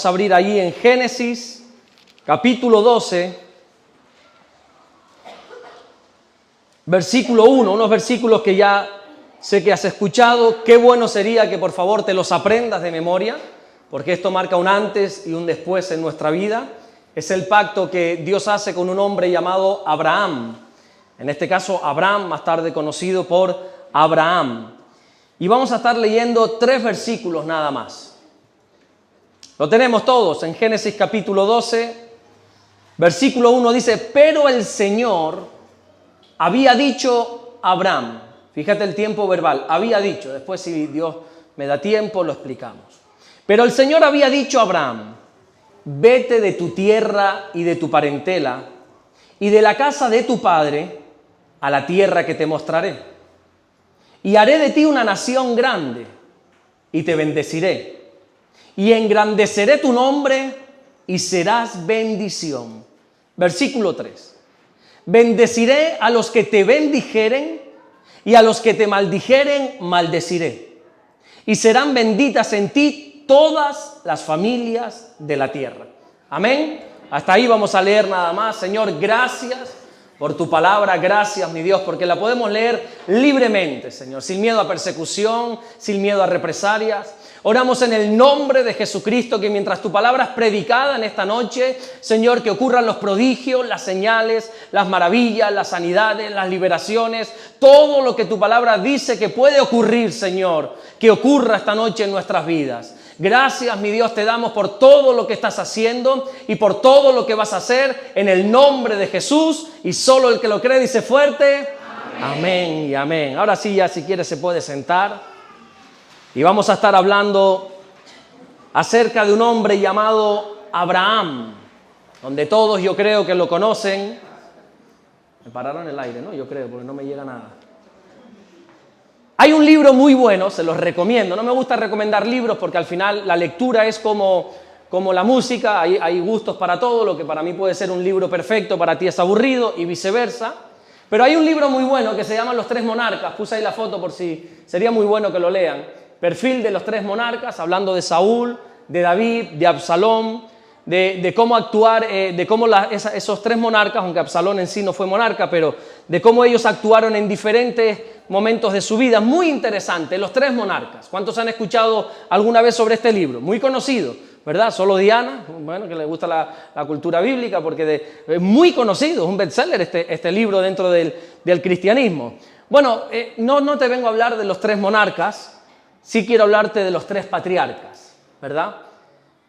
Vamos a abrir ahí en Génesis, capítulo 12, versículo 1, unos versículos que ya sé que has escuchado. Qué bueno sería que por favor te los aprendas de memoria, porque esto marca un antes y un después en nuestra vida. Es el pacto que Dios hace con un hombre llamado Abraham. En este caso, Abraham, más tarde conocido por Abraham. Y vamos a estar leyendo 3 versículos nada más. Lo tenemos todos en Génesis capítulo 12, versículo 1 dice: pero el Señor había dicho a Abraham. Fíjate el tiempo verbal, había dicho. Después, si Dios me da tiempo, lo explicamos. Pero el Señor había dicho a Abraham: vete de tu tierra y de tu parentela y de la casa de tu padre a la tierra que te mostraré. Y haré de ti una nación grande y te bendeciré. Y engrandeceré tu nombre y serás bendición. Versículo 3. Bendeciré a los que te bendijeren y a los que te maldijeren maldeciré. Y serán benditas en ti todas las familias de la tierra. Amén. Hasta ahí vamos a leer nada más. Señor, gracias por tu palabra. Gracias, mi Dios, porque la podemos leer libremente, Señor, sin miedo a persecución, sin miedo a represalias. Oramos en el nombre de Jesucristo que mientras tu palabra es predicada en esta noche, Señor, que ocurran los prodigios, las señales, las maravillas, las sanidades, las liberaciones, todo lo que tu palabra dice que puede ocurrir, Señor, que ocurra esta noche en nuestras vidas. Gracias, mi Dios, te damos por todo lo que estás haciendo y por todo lo que vas a hacer en el nombre de Jesús, y solo el que lo cree dice fuerte, amén y amén. Ahora sí, ya si quiere se puede sentar. Y vamos a estar hablando acerca de un hombre llamado Abraham, donde todos yo creo que lo conocen. Me pararon el aire, ¿no? Yo creo, porque no me llega nada. Hay un libro muy bueno, se los recomiendo. No me gusta recomendar libros porque al final la lectura es como la música, hay gustos para todo. Lo que para mí puede ser un libro perfecto, para ti es aburrido y viceversa. Pero hay un libro muy bueno que se llama Los Tres Monarcas. Puse ahí la foto por si sería muy bueno que lo lean. Perfil de los 3 monarcas, hablando de Saúl, de David, de Absalón, de cómo actuar, de cómo esos 3 monarcas, aunque Absalón en sí no fue monarca, pero de cómo ellos actuaron en diferentes momentos de su vida. Muy interesante, Los 3 monarcas. ¿Cuántos han escuchado alguna vez sobre este libro? Muy conocido, ¿verdad? Solo Diana, bueno, que le gusta la cultura bíblica, porque es muy conocido, es un bestseller este libro dentro del cristianismo. Bueno, no te vengo a hablar de los 3 monarcas. Sí quiero hablarte de los 3 patriarcas, ¿verdad?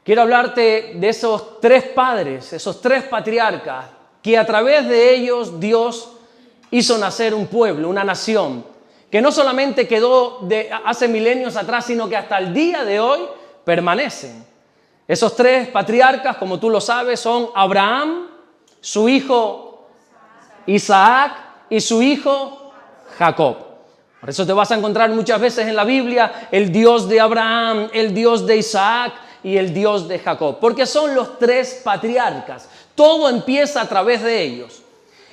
Quiero hablarte de esos 3 padres, esos 3 patriarcas, que a través de ellos Dios hizo nacer un pueblo, una nación, que no solamente quedó de hace milenios atrás, sino que hasta el día de hoy permanecen. Esos 3 patriarcas, como tú lo sabes, son Abraham, su hijo Isaac y su hijo Jacob. Por eso te vas a encontrar muchas veces en la Biblia el Dios de Abraham, el Dios de Isaac y el Dios de Jacob, porque son los 3 patriarcas. Todo empieza a través de ellos.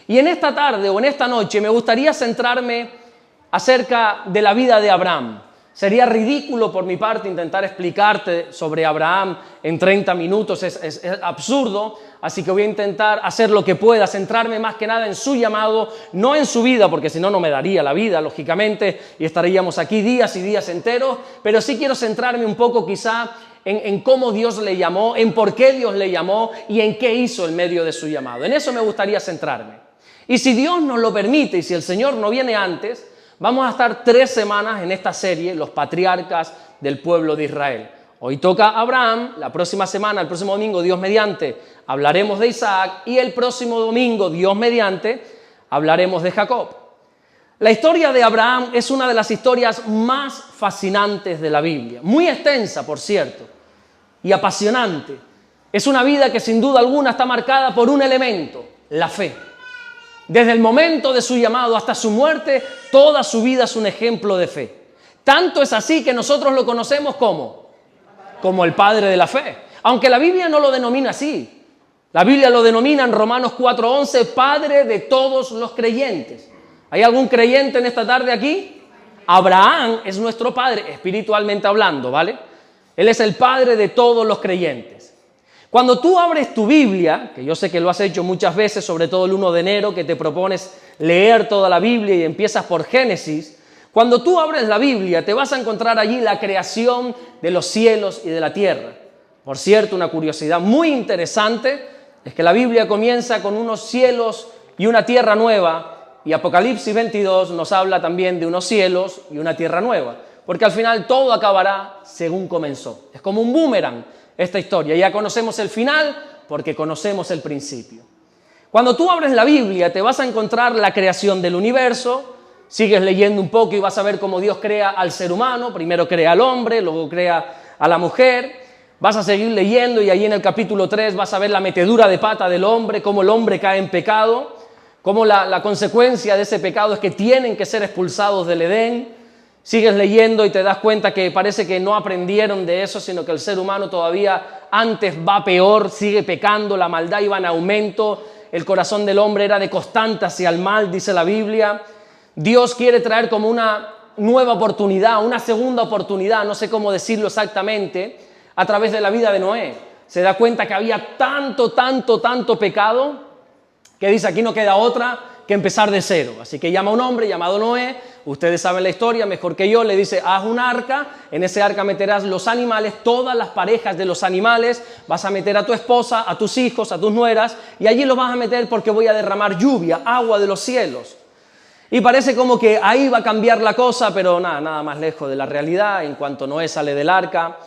Y en esta tarde o en esta noche me gustaría centrarme acerca de la vida de Abraham. Sería ridículo por mi parte intentar explicarte sobre Abraham en 30 minutos, es absurdo, así que voy a intentar hacer lo que pueda, centrarme más que nada en su llamado, no en su vida, porque si no, no me daría la vida, lógicamente, y estaríamos aquí días y días enteros, pero sí quiero centrarme un poco quizá en cómo Dios le llamó, en por qué Dios le llamó y en qué hizo en medio de su llamado. En eso me gustaría centrarme. Y si Dios nos lo permite y si el Señor no viene antes, vamos a estar 3 semanas en esta serie, los patriarcas del pueblo de Israel. Hoy toca Abraham, la próxima semana, el próximo domingo, Dios mediante, hablaremos de Isaac y el próximo domingo, Dios mediante, hablaremos de Jacob. La historia de Abraham es una de las historias más fascinantes de la Biblia, muy extensa, por cierto, y apasionante. Es una vida que sin duda alguna está marcada por un elemento, la fe. Desde el momento de su llamado hasta su muerte, toda su vida es un ejemplo de fe. Tanto es así que nosotros lo conocemos como el padre de la fe. Aunque la Biblia no lo denomina así. La Biblia lo denomina en Romanos 4:11, padre de todos los creyentes. ¿Hay algún creyente en esta tarde aquí? Abraham es nuestro padre, espiritualmente hablando, ¿vale? Él es el padre de todos los creyentes. Cuando tú abres tu Biblia, que yo sé que lo has hecho muchas veces, sobre todo el 1 de enero, que te propones leer toda la Biblia y empiezas por Génesis, cuando tú abres la Biblia te vas a encontrar allí la creación de los cielos y de la tierra. Por cierto, una curiosidad muy interesante es que la Biblia comienza con unos cielos y una tierra nueva, y Apocalipsis 22 nos habla también de unos cielos y una tierra nueva, porque al final todo acabará según comenzó. Es como un boomerang esta historia. Ya conocemos el final porque conocemos el principio. Cuando tú abres la Biblia te vas a encontrar la creación del universo, sigues leyendo un poco y vas a ver cómo Dios crea al ser humano, primero crea al hombre, luego crea a la mujer. Vas a seguir leyendo y allí en el capítulo 3 vas a ver la metedura de pata del hombre, cómo el hombre cae en pecado, cómo la consecuencia de ese pecado es que tienen que ser expulsados del Edén. Sigues leyendo y te das cuenta que parece que no aprendieron de eso, sino que el ser humano todavía antes va peor, sigue pecando, la maldad iba en aumento, el corazón del hombre era de constante hacia el mal, dice la Biblia. Dios quiere traer como una nueva oportunidad, una segunda oportunidad, no sé cómo decirlo exactamente, a través de la vida de Noé. Se da cuenta que había tanto pecado, que dice aquí no queda otra que empezar de cero. Así que llama a un hombre llamado Noé, ustedes saben la historia mejor que yo, le dice haz un arca, en ese arca meterás los animales, todas las parejas de los animales, vas a meter a tu esposa, a tus hijos, a tus nueras, y allí los vas a meter porque voy a derramar lluvia, agua de los cielos. Y parece como que ahí va a cambiar la cosa, pero nada más lejos de la realidad. En cuanto Noé sale del arca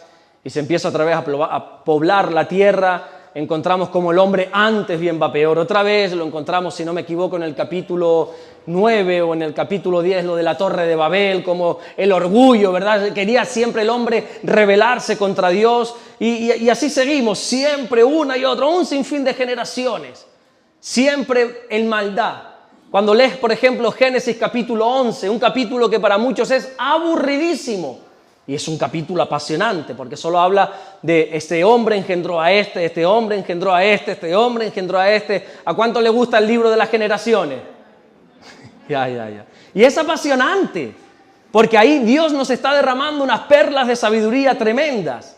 y se empieza otra vez a poblar la tierra, encontramos como el hombre antes bien va peor. Otra vez lo encontramos, si no me equivoco, en el capítulo 9 o en el capítulo 10, lo de la Torre de Babel, como el orgullo, ¿verdad? Quería siempre el hombre rebelarse contra Dios y así seguimos, siempre una y otra, un sinfín de generaciones, siempre en maldad. Cuando lees, por ejemplo, Génesis capítulo 11, un capítulo que para muchos es aburridísimo, y es un capítulo apasionante, porque solo habla de este hombre engendró a este hombre engendró a este hombre engendró a este. ¿A cuánto le gusta el libro de las generaciones? Ya. Y es apasionante, porque ahí Dios nos está derramando unas perlas de sabiduría tremendas.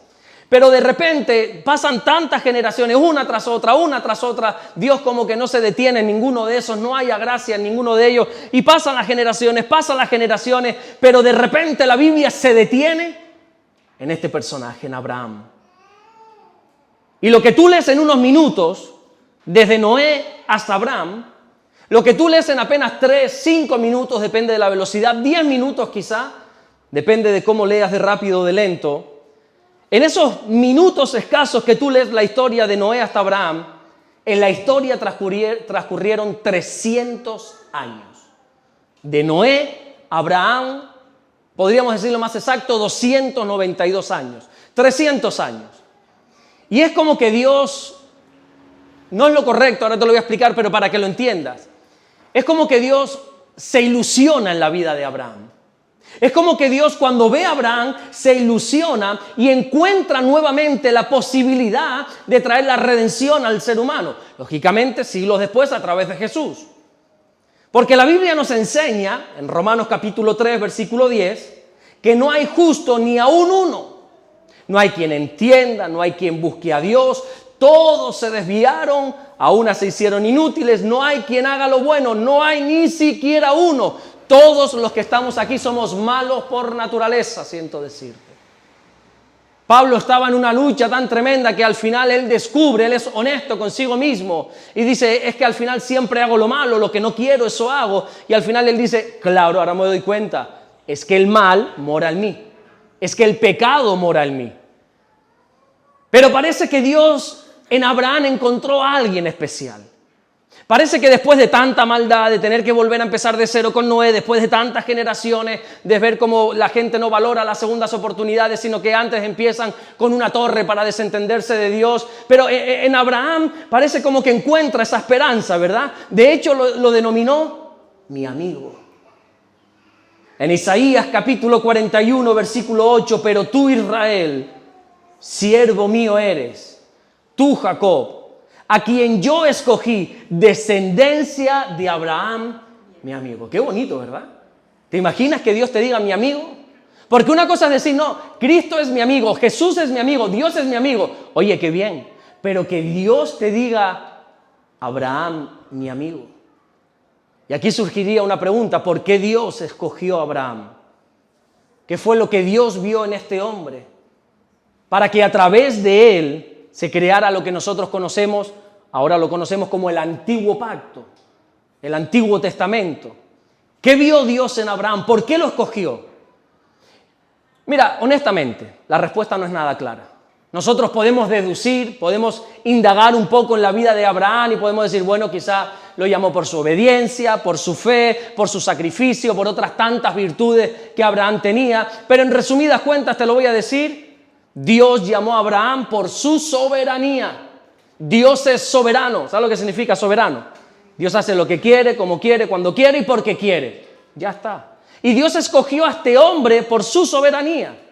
Pero de repente pasan tantas generaciones, una tras otra, Dios como que no se detiene en ninguno de esos, no haya gracia en ninguno de ellos, y pasan las generaciones, pero de repente la Biblia se detiene en este personaje, en Abraham. Y lo que tú lees en unos minutos, desde Noé hasta Abraham, lo que tú lees en apenas 3, 5 minutos, depende de la velocidad, 10 minutos quizá, depende de cómo leas de rápido o de lento. En esos minutos escasos que tú lees la historia de Noé hasta Abraham, en la historia transcurrieron 300 años. De Noé a Abraham, podríamos decirlo más exacto, 292 años. 300 años. Y es como que Dios, no es lo correcto, ahora te lo voy a explicar, pero para que lo entiendas. Es como que Dios se ilusiona en la vida de Abraham. Es como que Dios cuando ve a Abraham se ilusiona y encuentra nuevamente la posibilidad de traer la redención al ser humano. Lógicamente, siglos después a través de Jesús. Porque la Biblia nos enseña, en Romanos capítulo 3, versículo 10, que no hay justo ni aún uno. No hay quien entienda, no hay quien busque a Dios. Todos se desviaron, a unas se hicieron inútiles. No hay quien haga lo bueno, no hay ni siquiera uno. Todos los que estamos aquí somos malos por naturaleza, siento decirte. Pablo estaba en una lucha tan tremenda que al final él descubre, él es honesto consigo mismo y dice, es que al final siempre hago lo malo, lo que no quiero, eso hago. Y al final él dice, claro, ahora me doy cuenta, es que el mal mora en mí, es que el pecado mora en mí. Pero parece que Dios en Abraham encontró a alguien especial. Parece que después de tanta maldad, de tener que volver a empezar de cero con Noé, después de tantas generaciones, de ver cómo la gente no valora las segundas oportunidades, sino que antes empiezan con una torre para desentenderse de Dios. Pero en Abraham parece como que encuentra esa esperanza, ¿verdad? De hecho lo denominó mi amigo. En Isaías capítulo 41, versículo 8, pero tú Israel, siervo mío eres, tú Jacob, a quien yo escogí, descendencia de Abraham, mi amigo. Qué bonito, ¿verdad? ¿Te imaginas que Dios te diga mi amigo? Porque una cosa es decir, no, Cristo es mi amigo, Jesús es mi amigo, Dios es mi amigo. Oye, qué bien. pero que Dios te diga, Abraham, mi amigo. Y aquí surgiría una pregunta, ¿por qué Dios escogió a Abraham? ¿Qué fue lo que Dios vio en este hombre? Para que a través de él se creara lo que nosotros conocemos, ahora lo conocemos como el Antiguo Pacto, el Antiguo Testamento. ¿Qué vio Dios en Abraham? ¿Por qué lo escogió? Mira, honestamente, la respuesta no es nada clara. Nosotros podemos deducir, podemos indagar un poco en la vida de Abraham y podemos decir, bueno, quizá lo llamó por su obediencia, por su fe, por su sacrificio, por otras tantas virtudes que Abraham tenía. Pero en resumidas cuentas te lo voy a decir, Dios llamó a Abraham por su soberanía. Dios es soberano. ¿Sabes lo que significa soberano? Dios hace lo que quiere, como quiere, cuando quiere y porque quiere. Ya está. Y Dios escogió a este hombre por su soberanía.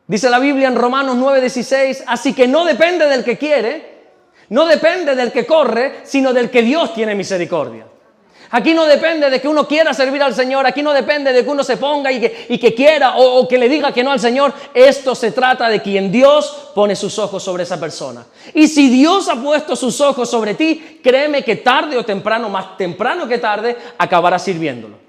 Dice la Biblia en Romanos 9:16, así que no depende del que quiere, no depende del que corre, sino del que Dios tiene misericordia. Aquí no depende de que uno quiera servir al Señor, aquí no depende de que uno se ponga y que quiera o que le diga que no al Señor. Esto se trata de quien Dios pone sus ojos sobre esa persona. Y si Dios ha puesto sus ojos sobre ti, créeme que tarde o temprano, más temprano que tarde, acabarás sirviéndolo.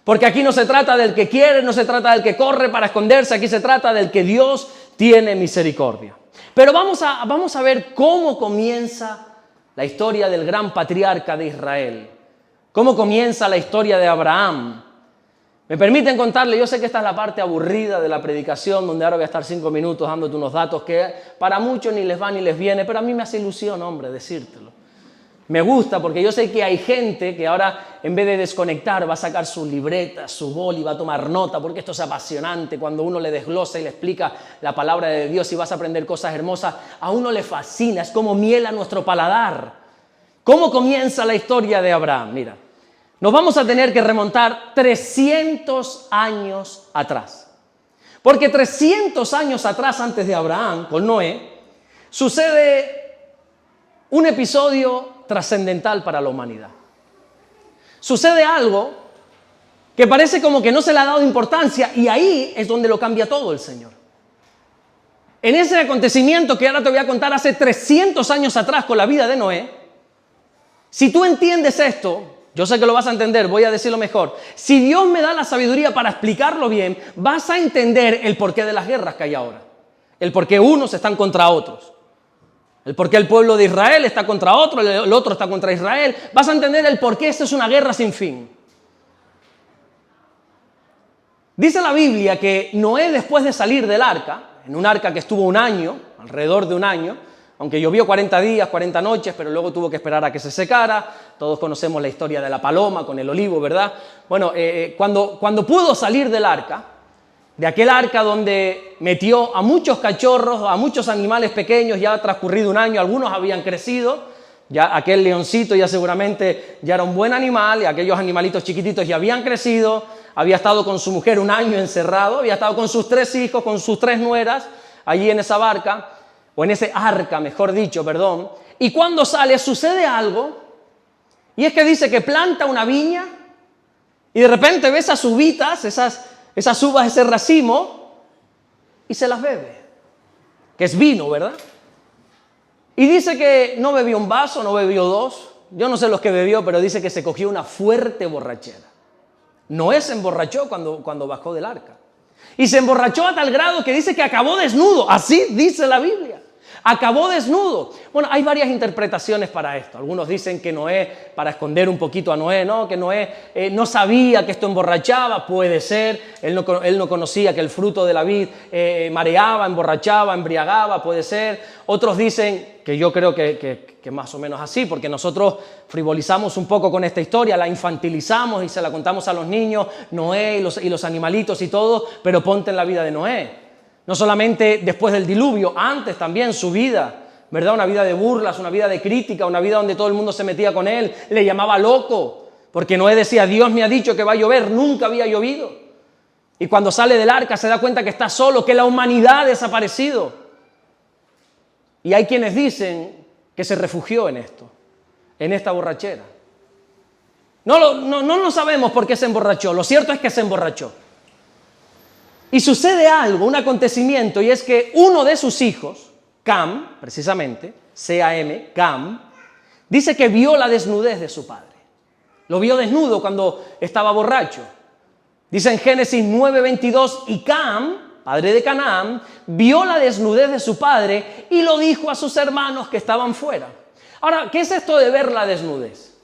Porque aquí no se trata del que quiere, no se trata del que corre para esconderse, aquí se trata del que Dios tiene misericordia. Pero vamos a ver cómo comienza la historia del gran patriarca de Israel. Cómo comienza la historia de Abraham. Me permiten contarle, yo sé que esta es la parte aburrida de la predicación, donde ahora voy a estar 5 minutos dándote unos datos que para muchos ni les va ni les viene, pero a mí me hace ilusión, hombre, decírtelo. Me gusta porque yo sé que hay gente que ahora en vez de desconectar va a sacar su libreta, su boli, va a tomar nota porque esto es apasionante cuando uno le desglosa y le explica la palabra de Dios y vas a aprender cosas hermosas. A uno le fascina, es como miel a nuestro paladar. ¿Cómo comienza la historia de Abraham? Mira, nos vamos a tener que remontar 300 años atrás. Porque 300 años atrás, antes de Abraham, con Noé, sucede un episodio trascendental para la humanidad. Sucede algo que parece como que no se le ha dado importancia y ahí es donde lo cambia todo el Señor. En ese acontecimiento que ahora te voy a contar hace 300 años atrás con la vida de Noé, si tú entiendes esto, yo sé que lo vas a entender, voy a decirlo mejor. Si Dios me da la sabiduría para explicarlo bien, vas a entender el porqué de las guerras que hay ahora. El porqué unos están contra otros. El por qué el pueblo de Israel está contra otro, el otro está contra Israel. Vas a entender el por qué esto es una guerra sin fin. Dice la Biblia que Noé, después de salir del arca, en un arca que estuvo un año, alrededor de un año, aunque llovió 40 días, 40 noches, pero luego tuvo que esperar a que se secara. Todos conocemos la historia de la paloma con el olivo, ¿verdad? Bueno, cuando pudo salir del arca, de aquel arca donde metió a muchos cachorros, a muchos animales pequeños, ya ha transcurrido un año, algunos habían crecido, ya aquel leoncito ya seguramente ya era un buen animal, y aquellos animalitos chiquititos ya habían crecido, había estado con su mujer un año encerrado, había estado con sus 3 hijos, con sus 3 nueras, allí en esa barca, o en ese arca, mejor dicho, perdón, y cuando sale sucede algo, y es que dice que planta una viña, y de repente ve esas uvitas, esas uvas, ese racimo, y se las bebe, que es vino, ¿verdad? Y dice que no bebió un vaso, no bebió 2, yo no sé los que bebió, pero dice que se cogió una fuerte borrachera. Noé se emborrachó cuando bajó del arca. Y se emborrachó a tal grado que dice que acabó desnudo, así dice la Biblia. Acabó desnudo. Bueno, hay varias interpretaciones para esto. Algunos dicen que Noé, para esconder un poquito a Noé, ¿no? Que Noé no sabía que esto emborrachaba, puede ser. Él no conocía que el fruto de la vid mareaba, emborrachaba, embriagaba, puede ser. Otros dicen, que yo creo que más o menos así, porque nosotros frivolizamos un poco con esta historia, la infantilizamos y se la contamos a los niños, Noé y los animalitos y todo, pero ponte en la vida de Noé. No solamente después del diluvio, antes también su vida, ¿verdad? Una vida de burlas, una vida de crítica, una vida donde todo el mundo se metía con él, le llamaba loco, porque Noé decía, Dios me ha dicho que va a llover, nunca había llovido. Y cuando sale del arca se da cuenta que está solo, que la humanidad ha desaparecido. Y hay quienes dicen que se refugió en esto, en esta borrachera. No sabemos por qué se emborrachó, lo cierto es que se emborrachó. Y sucede algo, un acontecimiento, y es que uno de sus hijos, Cam, precisamente, C-A-M, Cam, dice que vio la desnudez de su padre. Lo vio desnudo cuando estaba borracho. Dice en Génesis 9:22, y Cam, padre de Canaán, vio la desnudez de su padre y lo dijo a sus hermanos que estaban fuera. Ahora, ¿qué es esto de ver la desnudez?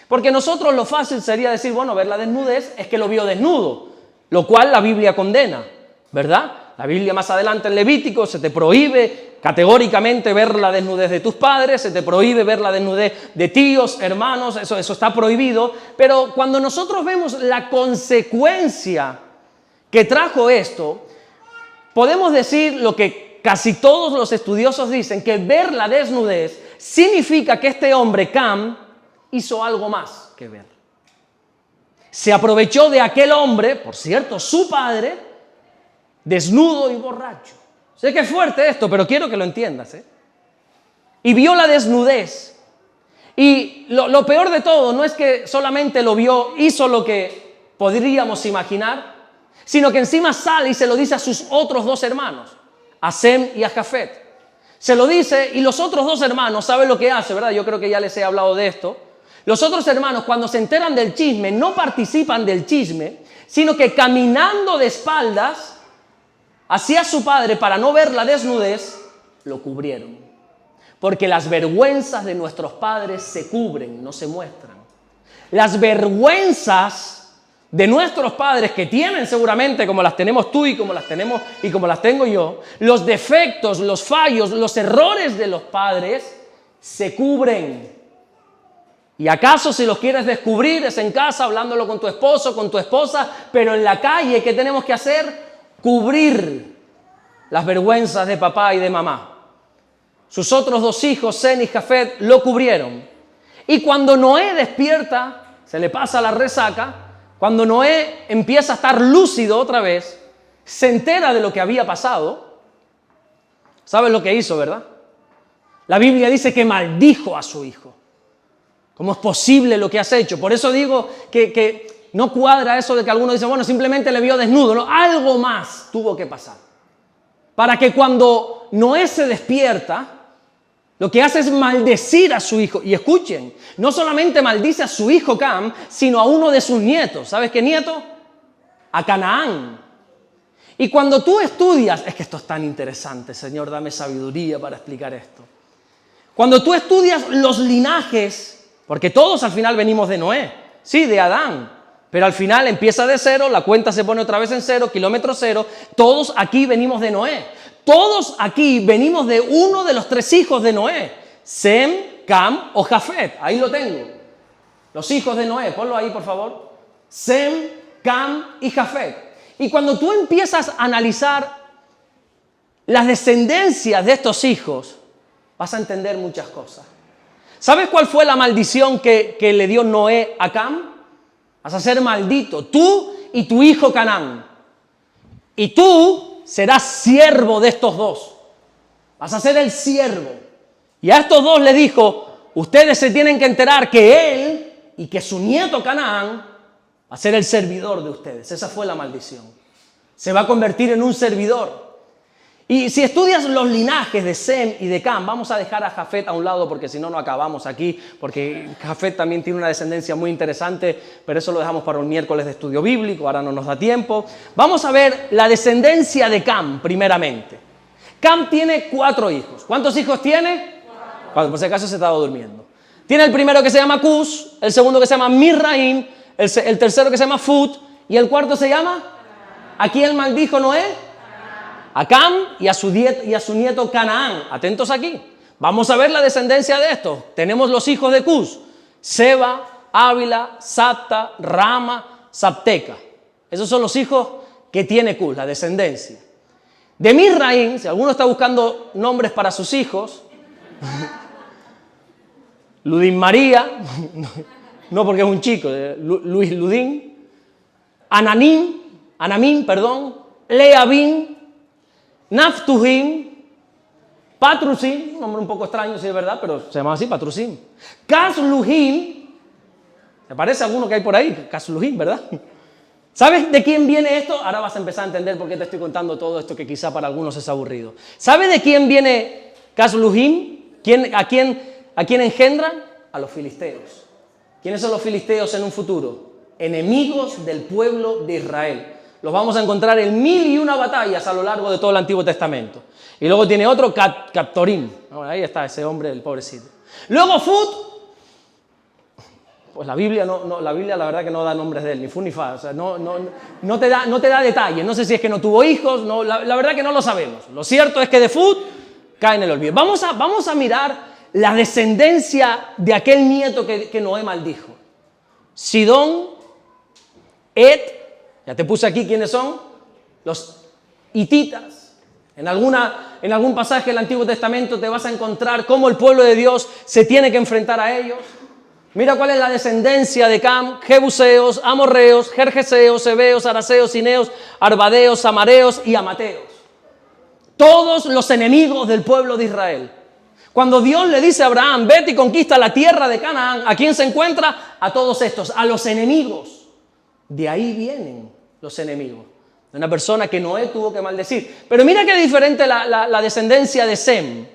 Porque nosotros lo fácil sería decir, bueno, ver la desnudez es que lo vio desnudo, lo cual la Biblia condena, ¿verdad? La Biblia más adelante en Levítico se te prohíbe categóricamente ver la desnudez de tus padres, se te prohíbe ver la desnudez de tíos, hermanos, eso está prohibido. Pero cuando nosotros vemos la consecuencia que trajo esto, podemos decir lo que casi todos los estudiosos dicen, que ver la desnudez significa que este hombre, Cam, hizo algo más que ver. Se aprovechó de aquel hombre, por cierto, su padre, desnudo y borracho. Sé que es fuerte esto, pero quiero que lo entiendas, ¿eh? Y vio la desnudez. Y lo peor de todo no es que solamente lo vio, hizo lo que podríamos imaginar, sino que encima sale y se lo dice a sus otros dos hermanos, a Sem y a Jafet. Se lo dice y los otros dos hermanos saben lo que hace, ¿verdad? Yo creo que ya les he hablado de esto. Los otros hermanos, cuando se enteran del chisme, no participan del chisme, sino que caminando de espaldas hacia su padre para no ver la desnudez, lo cubrieron. Porque las vergüenzas de nuestros padres se cubren, no se muestran. Las vergüenzas de nuestros padres, que tienen seguramente como las tenemos tú y como las tengo yo, los defectos, los fallos, los errores de los padres se cubren. Y acaso si los quieres descubrir es en casa, hablándolo con tu esposo, con tu esposa, pero en la calle, ¿qué tenemos que hacer? Cubrir las vergüenzas de papá y de mamá. Sus otros dos hijos, Sem y Jafet, lo cubrieron. Y cuando Noé despierta, se le pasa la resaca, cuando Noé empieza a estar lúcido otra vez, se entera de lo que había pasado. ¿Sabes lo que hizo, verdad? La Biblia dice que maldijo a su hijo. ¿Cómo es posible lo que has hecho? Por eso digo que no cuadra eso de que algunos dicen, bueno, simplemente le vio desnudo. No, algo más tuvo que pasar. Para que cuando Noé se despierta, lo que hace es maldecir a su hijo. Y escuchen, no solamente maldice a su hijo Cam, sino a uno de sus nietos. ¿Sabes qué nieto? A Canaán. Y cuando tú estudias, es que esto es tan interesante, Señor, dame sabiduría para explicar esto. Cuando tú estudias los linajes, porque todos al final venimos de Noé, sí, de Adán, pero al final empieza de cero, la cuenta se pone otra vez en cero, kilómetro cero, todos aquí venimos de Noé. Todos aquí venimos de uno de los tres hijos de Noé, Sem, Cam o Jafet. Ahí lo tengo. Los hijos de Noé, ponlo ahí por favor. Sem, Cam y Jafet. Y cuando tú empiezas a analizar las descendencias de estos hijos, vas a entender muchas cosas. ¿Sabes cuál fue la maldición que le dio Noé a Cam? Vas a ser maldito, tú y tu hijo Canaán. Y tú serás siervo de estos dos. Vas a ser el siervo. Y a estos dos le dijo, ustedes se tienen que enterar que él y que su nieto Canaán va a ser el servidor de ustedes. Esa fue la maldición. Se va a convertir en un servidor. Y si estudias los linajes de Sem y de Cam, vamos a dejar a Jafet a un lado porque si no, no acabamos aquí, porque Jafet también tiene una descendencia muy interesante, pero eso lo dejamos para un miércoles de estudio bíblico, ahora no nos da tiempo. Vamos a ver la descendencia de Cam primeramente. Cam tiene 4 hijos. ¿Cuántos hijos tiene? 4. Por si acaso se estaba durmiendo. Tiene el primero que se llama Cus, el segundo que se llama Misraim, el tercero que se llama Fut, y el cuarto se llama... ¿A quién maldijo Noé? A Cam y a su nieto Canaán. Atentos aquí. Vamos a ver la descendencia de estos. Tenemos los hijos de Cus: Seba, Ávila, Sapta, Rama, Sapteca. Esos son los hijos que tiene Cus, la descendencia. De Misraim, si alguno está buscando nombres para sus hijos, Ludín María, no porque es un chico, Luis Ludín, Anamín, Leabín, Naftuhim, Patrusim, un nombre un poco extraño, sí es verdad, pero se llama así, Patrusim. Casluhim, ¿te parece alguno que hay por ahí? Casluhim, ¿verdad? ¿Sabes de quién viene esto? Ahora vas a empezar a entender por qué te estoy contando todo esto que quizá para algunos es aburrido. ¿Sabes de quién viene Casluhim, ¿a quién engendran? A los filisteos. ¿Quiénes son los filisteos en un futuro? Enemigos del pueblo de Israel. Los vamos a encontrar en 1001 batallas a lo largo de todo el Antiguo Testamento. Y luego tiene otro, Captorim. Ahí está ese hombre, el pobrecito. Luego Fut, pues la Biblia la verdad que no da nombres de él, ni Fut ni Fa. O sea, no te da detalles. No sé si es que no tuvo hijos, la verdad que no lo sabemos. Lo cierto es que de Fut cae en el olvido. Vamos a mirar la descendencia de aquel nieto que Noé maldijo. Sidón, Ed, ya te puse aquí quiénes son, los hititas. En algún pasaje del Antiguo Testamento te vas a encontrar cómo el pueblo de Dios se tiene que enfrentar a ellos. Mira cuál es la descendencia de Cam: Jebuseos, Amorreos, Gergeseos, Heveos, Araseos, Sineos, Arbadeos, Amareos y Amateos. Todos los enemigos del pueblo de Israel. Cuando Dios le dice a Abraham, vete y conquista la tierra de Canaán, ¿a quién se encuentra? A todos estos, a los enemigos. De ahí vienen los enemigos. De una persona que Noé tuvo que maldecir. Pero mira qué diferente la descendencia de Sem.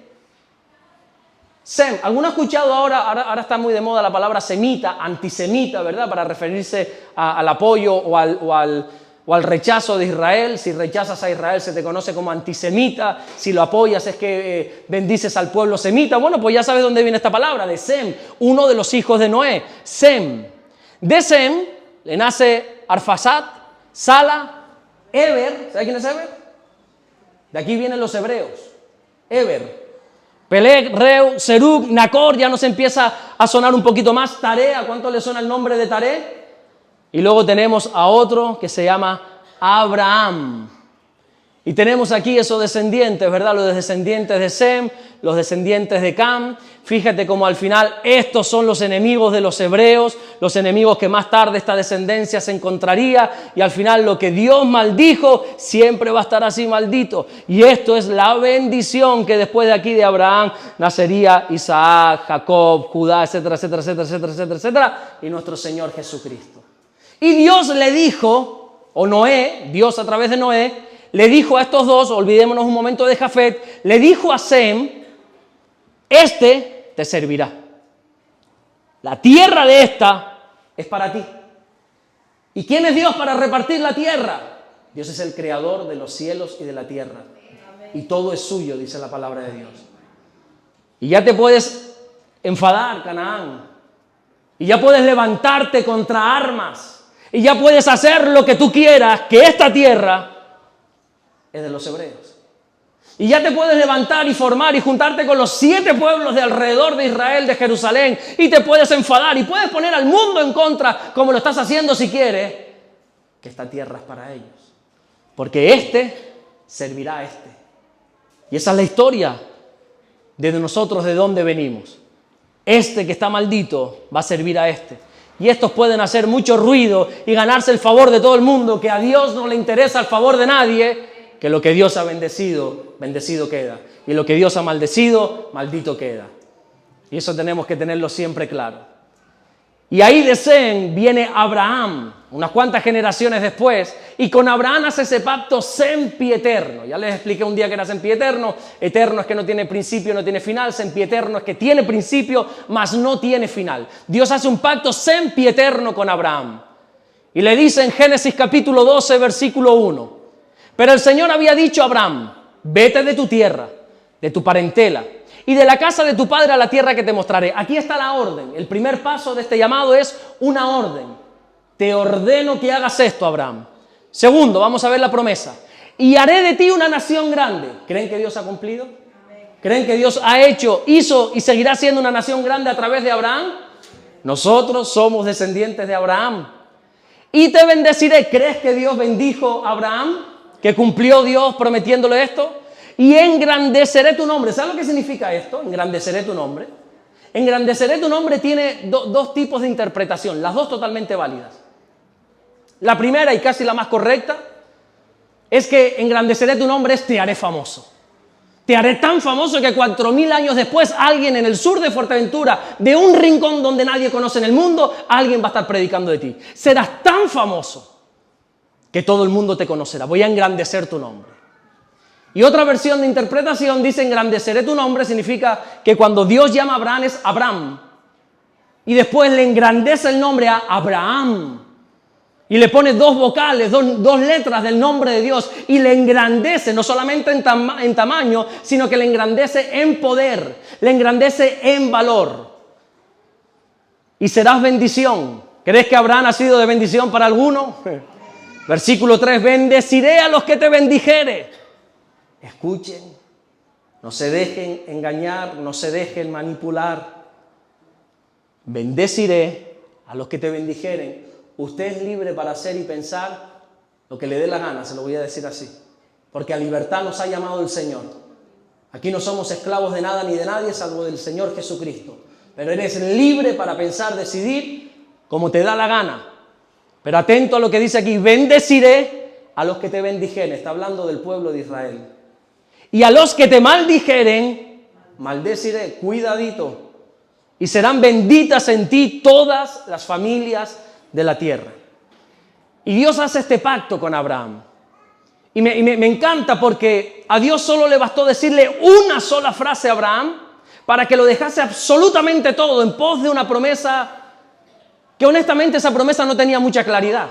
Sem, ¿alguno ha escuchado ahora está muy de moda la palabra semita, antisemita, ¿verdad? Para referirse al apoyo o al rechazo de Israel. Si rechazas a Israel se te conoce como antisemita. Si lo apoyas es que bendices al pueblo semita. Bueno, pues ya sabes dónde viene esta palabra, de Sem, uno de los hijos de Noé. Sem. De Sem le nace Arfaxad, Sala, Eber. ¿Sabes quién es Eber? De aquí vienen los hebreos. Eber. Peleg, Reu, Serug, Nacor, ya nos empieza a sonar un poquito más. Taré, ¿a cuánto le suena el nombre de Taré? Y luego tenemos a otro que se llama Abraham. Y tenemos aquí esos descendientes, ¿verdad? Los descendientes de Sem, los descendientes de Cam. Fíjate cómo al final estos son los enemigos de los hebreos, los enemigos que más tarde esta descendencia se encontraría. Y al final lo que Dios maldijo siempre va a estar así maldito. Y esto es la bendición que después de aquí de Abraham nacería Isaac, Jacob, Judá, etcétera, etcétera, etcétera, etcétera, etcétera, etcétera. Y nuestro Señor Jesucristo. Y Dios le dijo, o Noé, Dios a través de Noé, le dijo a estos dos, olvidémonos un momento de Jafet, le dijo a Sem, este te servirá. La tierra de esta es para ti. ¿Y quién es Dios para repartir la tierra? Dios es el creador de los cielos y de la tierra. Y todo es suyo, dice la palabra de Dios. Y ya te puedes enfadar, Canaán. Y ya puedes levantarte contra armas. Y ya puedes hacer lo que tú quieras, que esta tierra es de los hebreos. Y ya te puedes levantar y formar y juntarte con los 7 pueblos de alrededor de Israel, de Jerusalén, y te puedes enfadar y puedes poner al mundo en contra, como lo estás haciendo si quieres, que esta tierra es para ellos. Porque este servirá a este. Y esa es la historia de nosotros, de dónde venimos. Este que está maldito va a servir a este. Y estos pueden hacer mucho ruido y ganarse el favor de todo el mundo, que a Dios no le interesa el favor de nadie, que lo que Dios ha bendecido, bendecido queda. Y lo que Dios ha maldecido, maldito queda. Y eso tenemos que tenerlo siempre claro. Y ahí de Sem viene Abraham, unas cuantas generaciones después, y con Abraham hace ese pacto sempieterno. Ya les expliqué un día que era sempieterno. Eterno es que no tiene principio, no tiene final. Sempieterno es que tiene principio, mas no tiene final. Dios hace un pacto sempieterno con Abraham. Y le dice en Génesis capítulo 12, versículo 1. Pero el Señor había dicho a Abraham, vete de tu tierra, de tu parentela, y de la casa de tu padre a la tierra que te mostraré. Aquí está la orden. El primer paso de este llamado es una orden. Te ordeno que hagas esto, Abraham. Segundo, vamos a ver la promesa. Y haré de ti una nación grande. ¿Creen que Dios ha cumplido? ¿Creen que Dios hizo y seguirá siendo una nación grande a través de Abraham? Nosotros somos descendientes de Abraham. Y te bendeciré. ¿Crees que Dios bendijo a Abraham? ¿Que cumplió Dios prometiéndole esto? Y engrandeceré tu nombre. ¿Sabes lo que significa esto? Engrandeceré tu nombre. Engrandeceré tu nombre tiene dos tipos de interpretación, las dos totalmente válidas. La primera y casi la más correcta es que engrandeceré tu nombre es te haré famoso. Te haré tan famoso que 4000 años después alguien en el sur de Fuerteventura, de un rincón donde nadie conoce en el mundo, alguien va a estar predicando de ti. Serás tan famoso que todo el mundo te conocerá. Voy a engrandecer tu nombre. Y otra versión de interpretación dice: engrandeceré tu nombre, significa que cuando Dios llama a Abraham es Abram. Y después le engrandece el nombre a Abraham. Y le pone dos vocales, dos letras del nombre de Dios. Y le engrandece, no solamente en tamaño, sino que le engrandece en poder. Le engrandece en valor. Y serás bendición. ¿Crees que Abraham ha sido de bendición para alguno? Versículo 3, bendeciré a los que te bendijere. Escuchen, no se dejen engañar, no se dejen manipular. Bendeciré a los que te bendijeren. Usted es libre para hacer y pensar lo que le dé la gana, se lo voy a decir así. Porque a libertad nos ha llamado el Señor. Aquí no somos esclavos de nada ni de nadie, salvo del Señor Jesucristo. Pero eres libre para pensar, decidir como te da la gana. Pero atento a lo que dice aquí: bendeciré a los que te bendijeren. Está hablando del pueblo de Israel. Y a los que te maldijeren, maldeciré. Cuidadito. Y serán benditas en ti todas las familias de la tierra. Y Dios hace este pacto con Abraham. Y me encanta porque a Dios solo le bastó decirle una sola frase a Abraham para que lo dejase absolutamente todo en pos de una promesa que honestamente esa promesa no tenía mucha claridad.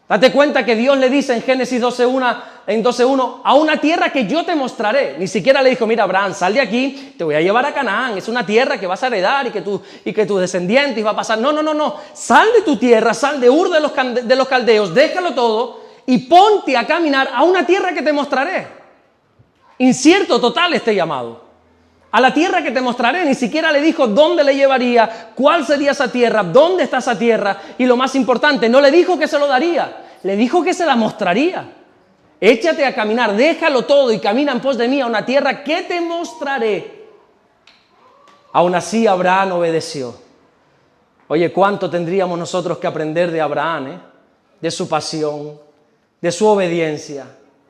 Date cuenta que Dios le dice en Génesis 12:1, a una tierra que yo te mostraré. Ni siquiera le dijo: mira, Abraham, sal de aquí, te voy a llevar a Canaán. Es una tierra que vas a heredar y que tus descendientes va a pasar. No. Sal de tu tierra, sal de Ur de los caldeos, déjalo todo y ponte a caminar a una tierra que te mostraré. Incierto total este llamado. A la tierra que te mostraré. Ni siquiera le dijo dónde le llevaría, cuál sería esa tierra, dónde está esa tierra. Y lo más importante, no le dijo que se lo daría, le dijo que se la mostraría. Échate a caminar, déjalo todo y camina en pos de mí a una tierra que te mostraré. Aún así Abraham obedeció. Oye, ¿cuánto tendríamos nosotros que aprender de Abraham? De su pasión, de su obediencia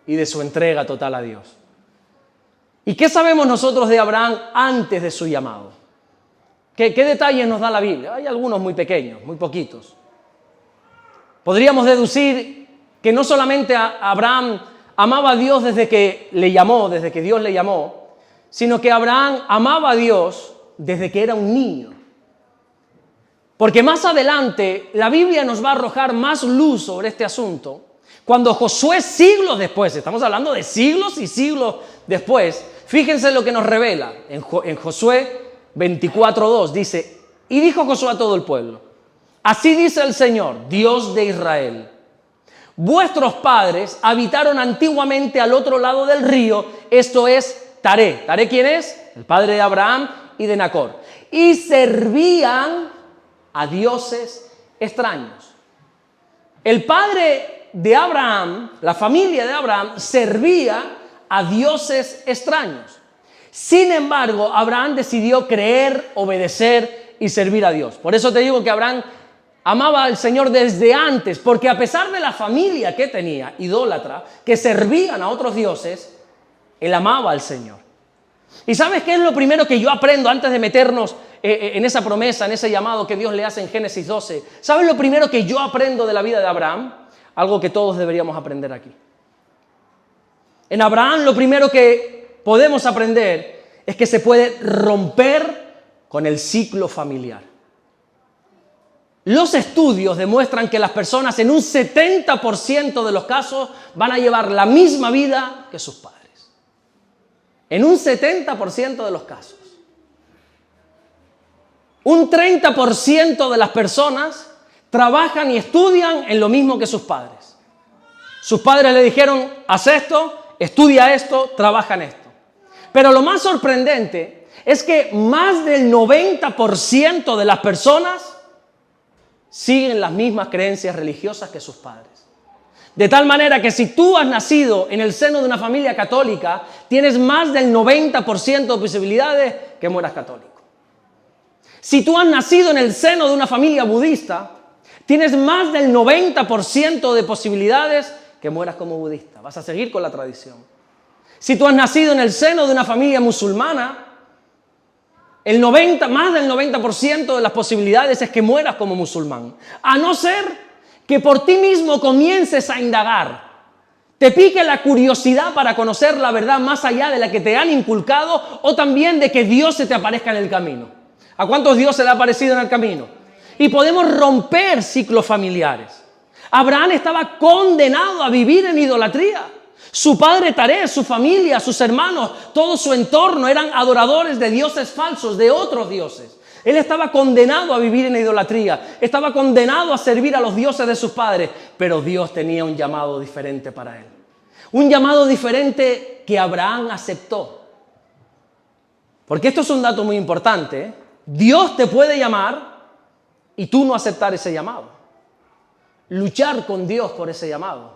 y de su entrega total a Dios. ¿Y qué sabemos nosotros de Abraham antes de su llamado? ¿Qué detalles nos da la Biblia? Hay algunos muy pequeños, muy poquitos. Podríamos deducir que no solamente Abraham amaba a Dios desde que le llamó, desde que Dios le llamó, sino que Abraham amaba a Dios desde que era un niño. Porque más adelante la Biblia nos va a arrojar más luz sobre este asunto. Cuando Josué, siglos después, estamos hablando de siglos y siglos después, fíjense lo que nos revela en Josué 24:2, dice: y dijo Josué a todo el pueblo: así dice el Señor, Dios de Israel, vuestros padres habitaron antiguamente al otro lado del río, esto es Taré. ¿Taré quién es? El padre de Abraham y de Nacor. Y servían a dioses extraños. El padre de Abraham, la familia de Abraham, servía a dioses extraños. Sin embargo, Abraham decidió creer, obedecer y servir a Dios. Por eso te digo que Abraham amaba al Señor desde antes, porque a pesar de la familia que tenía, idólatra, que servían a otros dioses, él amaba al Señor. ¿Y sabes qué es lo primero que yo aprendo antes de meternos en esa promesa, en ese llamado que Dios le hace en Génesis 12? ¿Sabes lo primero que yo aprendo de la vida de Abraham? Algo que todos deberíamos aprender aquí. En Abraham lo primero que podemos aprender es que se puede romper con el ciclo familiar. Los estudios demuestran que las personas en un 70% de los casos van a llevar la misma vida que sus padres. En un 70% de los casos. Un 30% de las personas trabajan y estudian en lo mismo que sus padres. Sus padres le dijeron: haz esto, estudia esto, trabaja en esto. Pero lo más sorprendente es que más del 90% de las personas siguen las mismas creencias religiosas que sus padres. De tal manera que si tú has nacido en el seno de una familia católica, tienes más del 90% de posibilidades que mueras católico. Si tú has nacido en el seno de una familia budista, tienes más del 90% de posibilidades que mueras como budista. Vas a seguir con la tradición. Si tú has nacido en el seno de una familia musulmana, más del 90% de las posibilidades es que mueras como musulmán. A no ser que por ti mismo comiences a indagar, te pique la curiosidad para conocer la verdad más allá de la que te han inculcado, o también de que Dios se te aparezca en el camino. ¿A cuántos Dios se le ha aparecido en el camino? Y podemos romper ciclos familiares. Abraham estaba condenado a vivir en idolatría. Su padre Taré, su familia, sus hermanos, todo su entorno eran adoradores de dioses falsos, de otros dioses. Él estaba condenado a vivir en idolatría, estaba condenado a servir a los dioses de sus padres, pero Dios tenía un llamado diferente para él. Un llamado diferente que Abraham aceptó. Porque esto es un dato muy importante, ¿eh? Dios te puede llamar y tú no aceptar ese llamado. Luchar con Dios por ese llamado.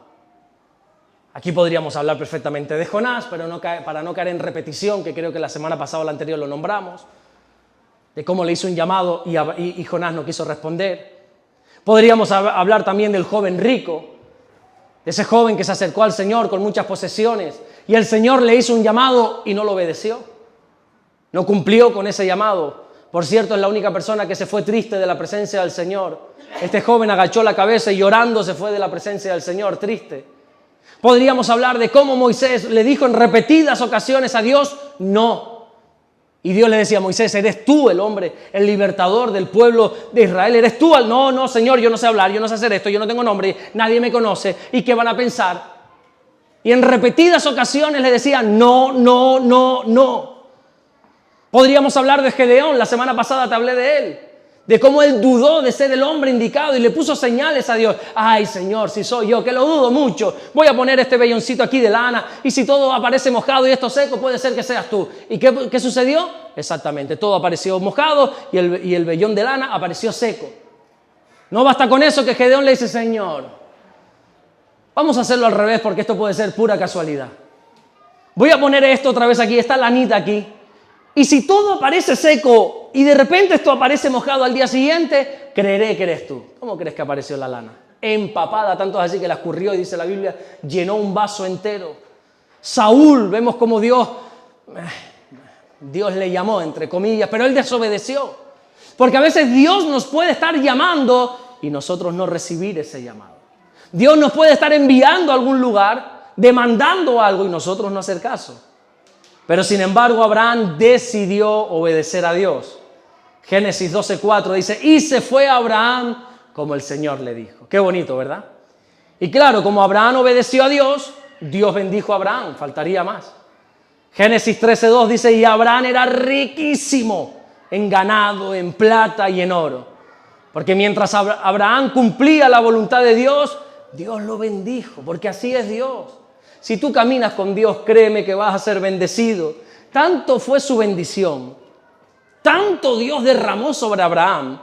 Aquí podríamos hablar perfectamente de Jonás, pero para no caer en repetición, que creo que la semana pasada o la anterior lo nombramos, de cómo le hizo un llamado y Jonás no quiso responder. Podríamos hablar también del joven rico, de ese joven que se acercó al Señor con muchas posesiones y el Señor le hizo un llamado y no lo obedeció. No cumplió con ese llamado. Por cierto, es la única persona que se fue triste de la presencia del Señor. Este joven agachó la cabeza y llorando se fue de la presencia del Señor, triste. Podríamos hablar de cómo Moisés le dijo en repetidas ocasiones a Dios, no. Y Dios le decía a Moisés, eres tú el hombre, el libertador del pueblo de Israel. Eres tú. No, no, Señor, yo no sé hablar, yo no sé hacer esto, yo no tengo nombre, nadie me conoce. ¿Y qué van a pensar? Y en repetidas ocasiones le decía, no, no, no, no. Podríamos hablar de Gedeón, la semana pasada te hablé de él. De cómo él dudó de ser el hombre indicado y le puso señales a Dios. Ay, Señor, si soy yo, que lo dudo mucho, voy a poner este velloncito aquí de lana y si todo aparece mojado y esto seco, puede ser que seas tú. ¿Y qué sucedió? Exactamente, todo apareció mojado y el vellón de lana apareció seco. No basta con eso que Gedeón le dice, Señor, vamos a hacerlo al revés porque esto puede ser pura casualidad. Voy a poner esto otra vez aquí, esta lanita aquí. Y si todo aparece seco y de repente esto aparece mojado al día siguiente, creeré que eres tú. ¿Cómo crees que apareció la lana? Empapada, tanto es así que la escurrió y dice la Biblia, llenó un vaso entero. Saúl, vemos como Dios le llamó, entre comillas, pero él desobedeció. Porque a veces Dios nos puede estar llamando y nosotros no recibir ese llamado. Dios nos puede estar enviando a algún lugar, demandando algo y nosotros no hacer caso. Pero sin embargo Abraham decidió obedecer a Dios. Génesis 12:4 dice, y se fue Abraham como el Señor le dijo. Qué bonito, ¿verdad? Y claro, como Abraham obedeció a Dios, Dios bendijo a Abraham, faltaría más. Génesis 13:2 dice, y Abraham era riquísimo en ganado, en plata y en oro. Porque mientras Abraham cumplía la voluntad de Dios, Dios lo bendijo, porque así es Dios. Si tú caminas con Dios, créeme que vas a ser bendecido. Tanto fue su bendición, tanto Dios derramó sobre Abraham,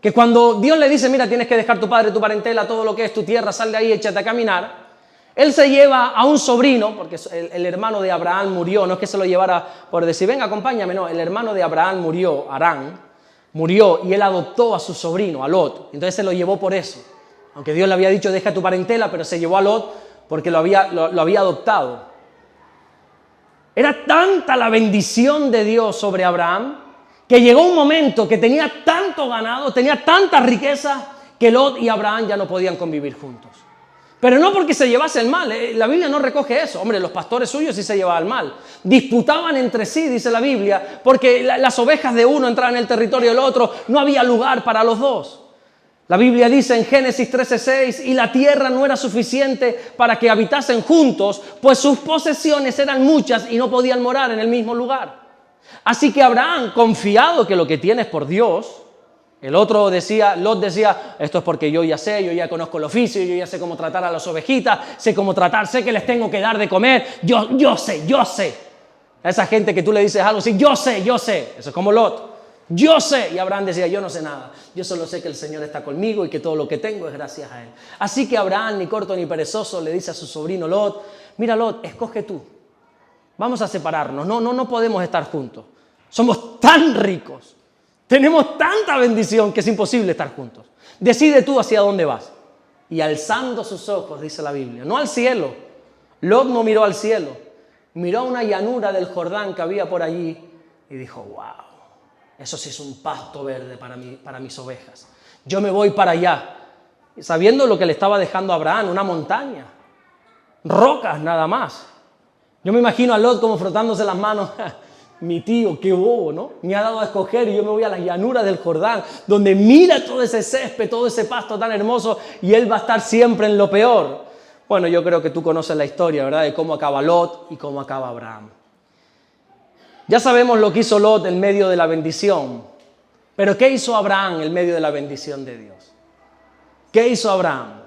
que cuando Dios le dice, mira, tienes que dejar tu padre, tu parentela, todo lo que es tu tierra, sal de ahí, échate a caminar. Él se lleva a un sobrino, porque el hermano de Abraham murió, no es que se lo llevara por decir, venga, acompáñame, no, el hermano de Abraham murió, Harán, murió y él adoptó a su sobrino, a Lot. Entonces se lo llevó por eso. Aunque Dios le había dicho, deja tu parentela, pero se llevó a Lot porque lo había adoptado. Era tanta la bendición de Dios sobre Abraham que llegó un momento que tenía tanto ganado, tenía tanta riqueza que Lot y Abraham ya no podían convivir juntos. Pero no porque se llevase el mal, la Biblia no recoge eso. Hombre, los pastores suyos sí se llevaban el mal. Disputaban entre sí, dice la Biblia, porque las ovejas de uno entraban en el territorio del otro, no había lugar para los dos. La Biblia dice en Génesis 13:6, y la tierra no era suficiente para que habitasen juntos, pues sus posesiones eran muchas y no podían morar en el mismo lugar. Así que Abraham, confiado que lo que tiene es por Dios, Lot decía, esto es porque yo ya sé, yo ya conozco el oficio, yo ya sé cómo tratar a las ovejitas, sé que les tengo que dar de comer, yo sé. A esa gente que tú le dices algo así, yo sé, eso es como Lot. Yo sé, y Abraham decía, yo no sé nada, yo solo sé que el Señor está conmigo y que todo lo que tengo es gracias a Él. Así que Abraham, ni corto ni perezoso, le dice a su sobrino Lot, mira Lot, escoge tú, vamos a separarnos, no podemos estar juntos, somos tan ricos, tenemos tanta bendición que es imposible estar juntos, decide tú hacia dónde vas. Y alzando sus ojos, dice la Biblia, no al cielo, Lot no miró al cielo, miró a una llanura del Jordán que había por allí y dijo, wow. Eso sí es un pasto verde para mis ovejas. Yo me voy para allá, sabiendo lo que le estaba dejando a Abraham, una montaña. rocas nada más. Yo me imagino a Lot como frotándose las manos. Mi tío, qué bobo, ¿no? Me ha dado a escoger y yo me voy a las llanuras del Jordán, donde mira todo ese césped, todo ese pasto tan hermoso, y él va a estar siempre en lo peor. Bueno, yo creo que tú conoces la historia, ¿verdad? De cómo acaba Lot y cómo acaba Abraham. Ya sabemos lo que hizo Lot en medio de la bendición, pero ¿qué hizo Abraham en medio de la bendición de Dios? ¿Qué hizo Abraham?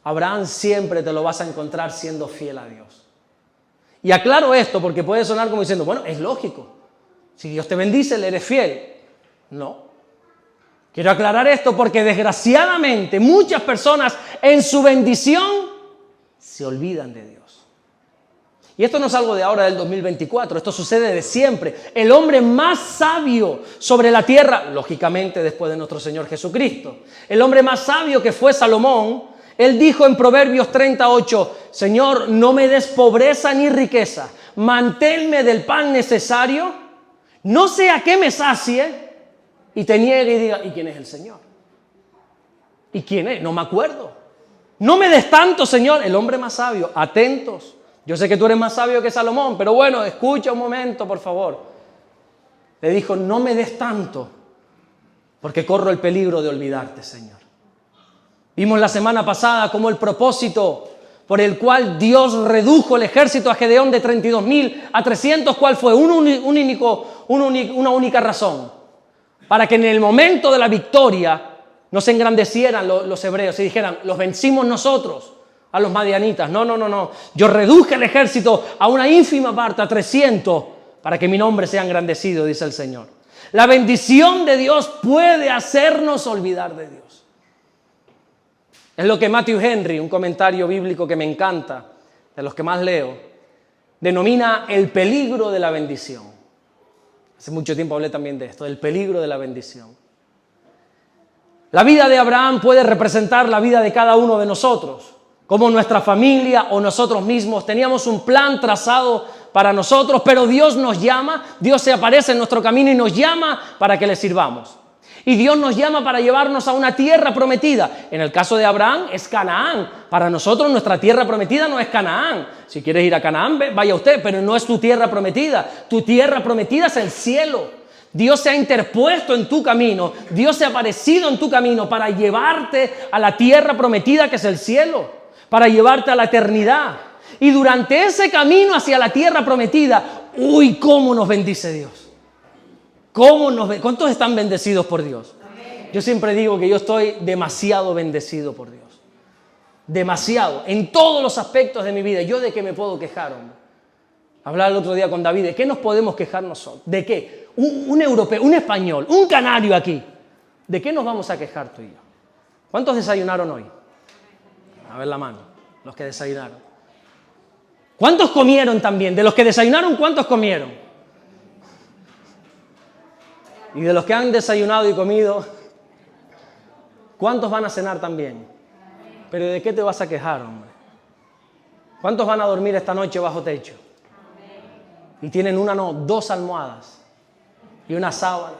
Abraham siempre te lo vas a encontrar siendo fiel a Dios. Y aclaro esto porque puede sonar como diciendo, bueno, es lógico. Si Dios te bendice, le eres fiel. No. Quiero aclarar esto porque desgraciadamente muchas personas en su bendición se olvidan de Dios. Y esto no es algo de ahora del 2024, esto sucede de siempre. El hombre más sabio sobre la tierra, lógicamente después de nuestro Señor Jesucristo, el hombre más sabio que fue Salomón, él dijo en Proverbios 38, Señor, no me des pobreza ni riqueza, manténme del pan necesario, no sea que me sacie y te niegue y diga, ¿y quién es el Señor? ¿Y quién es? No me acuerdo. No me des tanto, Señor, el hombre más sabio, atentos. Yo sé que tú eres más sabio que Salomón, pero bueno, escucha un momento, por favor. Le dijo, no me des tanto, porque corro el peligro de olvidarte, Señor. Vimos la semana pasada cómo el propósito por el cual Dios redujo el ejército a Gedeón de 32,000 a 300, ¿cuál fue? Una única razón. Para que en el momento de la victoria no se engrandecieran los hebreos y dijeran, los vencimos nosotros a los madianitas. No. Yo reduje el ejército a una ínfima parte, a 300, para que mi nombre sea engrandecido, dice el Señor. La bendición de Dios puede hacernos olvidar de Dios. Es lo que Matthew Henry, un comentario bíblico que me encanta, de los que más leo, denomina el peligro de la bendición. Hace mucho tiempo hablé también de esto, del peligro de la bendición. La vida de Abraham puede representar la vida de cada uno de nosotros. Como nuestra familia o nosotros mismos teníamos un plan trazado para nosotros, pero Dios nos llama, Dios se aparece en nuestro camino y nos llama para que le sirvamos. Y Dios nos llama para llevarnos a una tierra prometida. En el caso de Abraham es Canaán. Para nosotros nuestra tierra prometida no es Canaán. Si quieres ir a Canaán, vaya usted, pero no es tu tierra prometida. Tu tierra prometida es el cielo. Dios se ha interpuesto en tu camino. Dios se ha aparecido en tu camino para llevarte a la tierra prometida que es el cielo. Para llevarte a la eternidad. Y durante ese camino hacia la tierra prometida, ¡uy, cómo nos bendice Dios! ¿Cuántos están bendecidos por Dios? Yo siempre digo que yo estoy demasiado bendecido por Dios. Demasiado. En todos los aspectos de mi vida. ¿Yo de qué me puedo quejar, hombre? Hablaba el otro día con David. ¿De qué nos podemos quejar nosotros? ¿De qué? Un europeo, un español, un canario aquí. ¿De qué nos vamos a quejar tú y yo? ¿Cuántos desayunaron hoy? A ver la mano. Los que desayunaron. ¿Cuántos comieron también? De los que desayunaron, ¿cuántos comieron? Y de los que han desayunado y comido, ¿cuántos van a cenar también? ¿Pero de qué te vas a quejar, hombre? ¿Cuántos van a dormir esta noche bajo techo? Y tienen dos almohadas, y una sábana,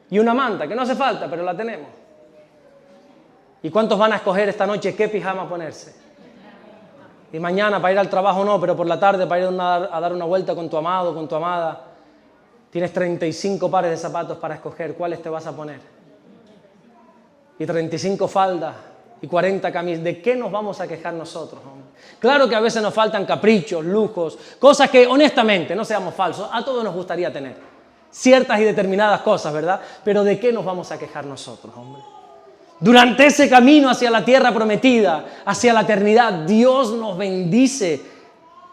y una manta, que no hace falta, pero la tenemos. ¿Y cuántos van a escoger esta noche qué pijama ponerse? Y mañana para ir al trabajo no, pero por la tarde para ir a dar una vuelta con tu amado, con tu amada. Tienes 35 pares de zapatos para escoger cuáles te vas a poner. Y 35 faldas y 40 camisas. ¿De qué nos vamos a quejar nosotros, hombre? Claro que a veces nos faltan caprichos, lujos, cosas que honestamente, no seamos falsos, a todos nos gustaría tener. Ciertas y determinadas cosas, ¿verdad? Pero ¿de qué nos vamos a quejar nosotros, hombre? Durante ese camino hacia la tierra prometida, hacia la eternidad, Dios nos bendice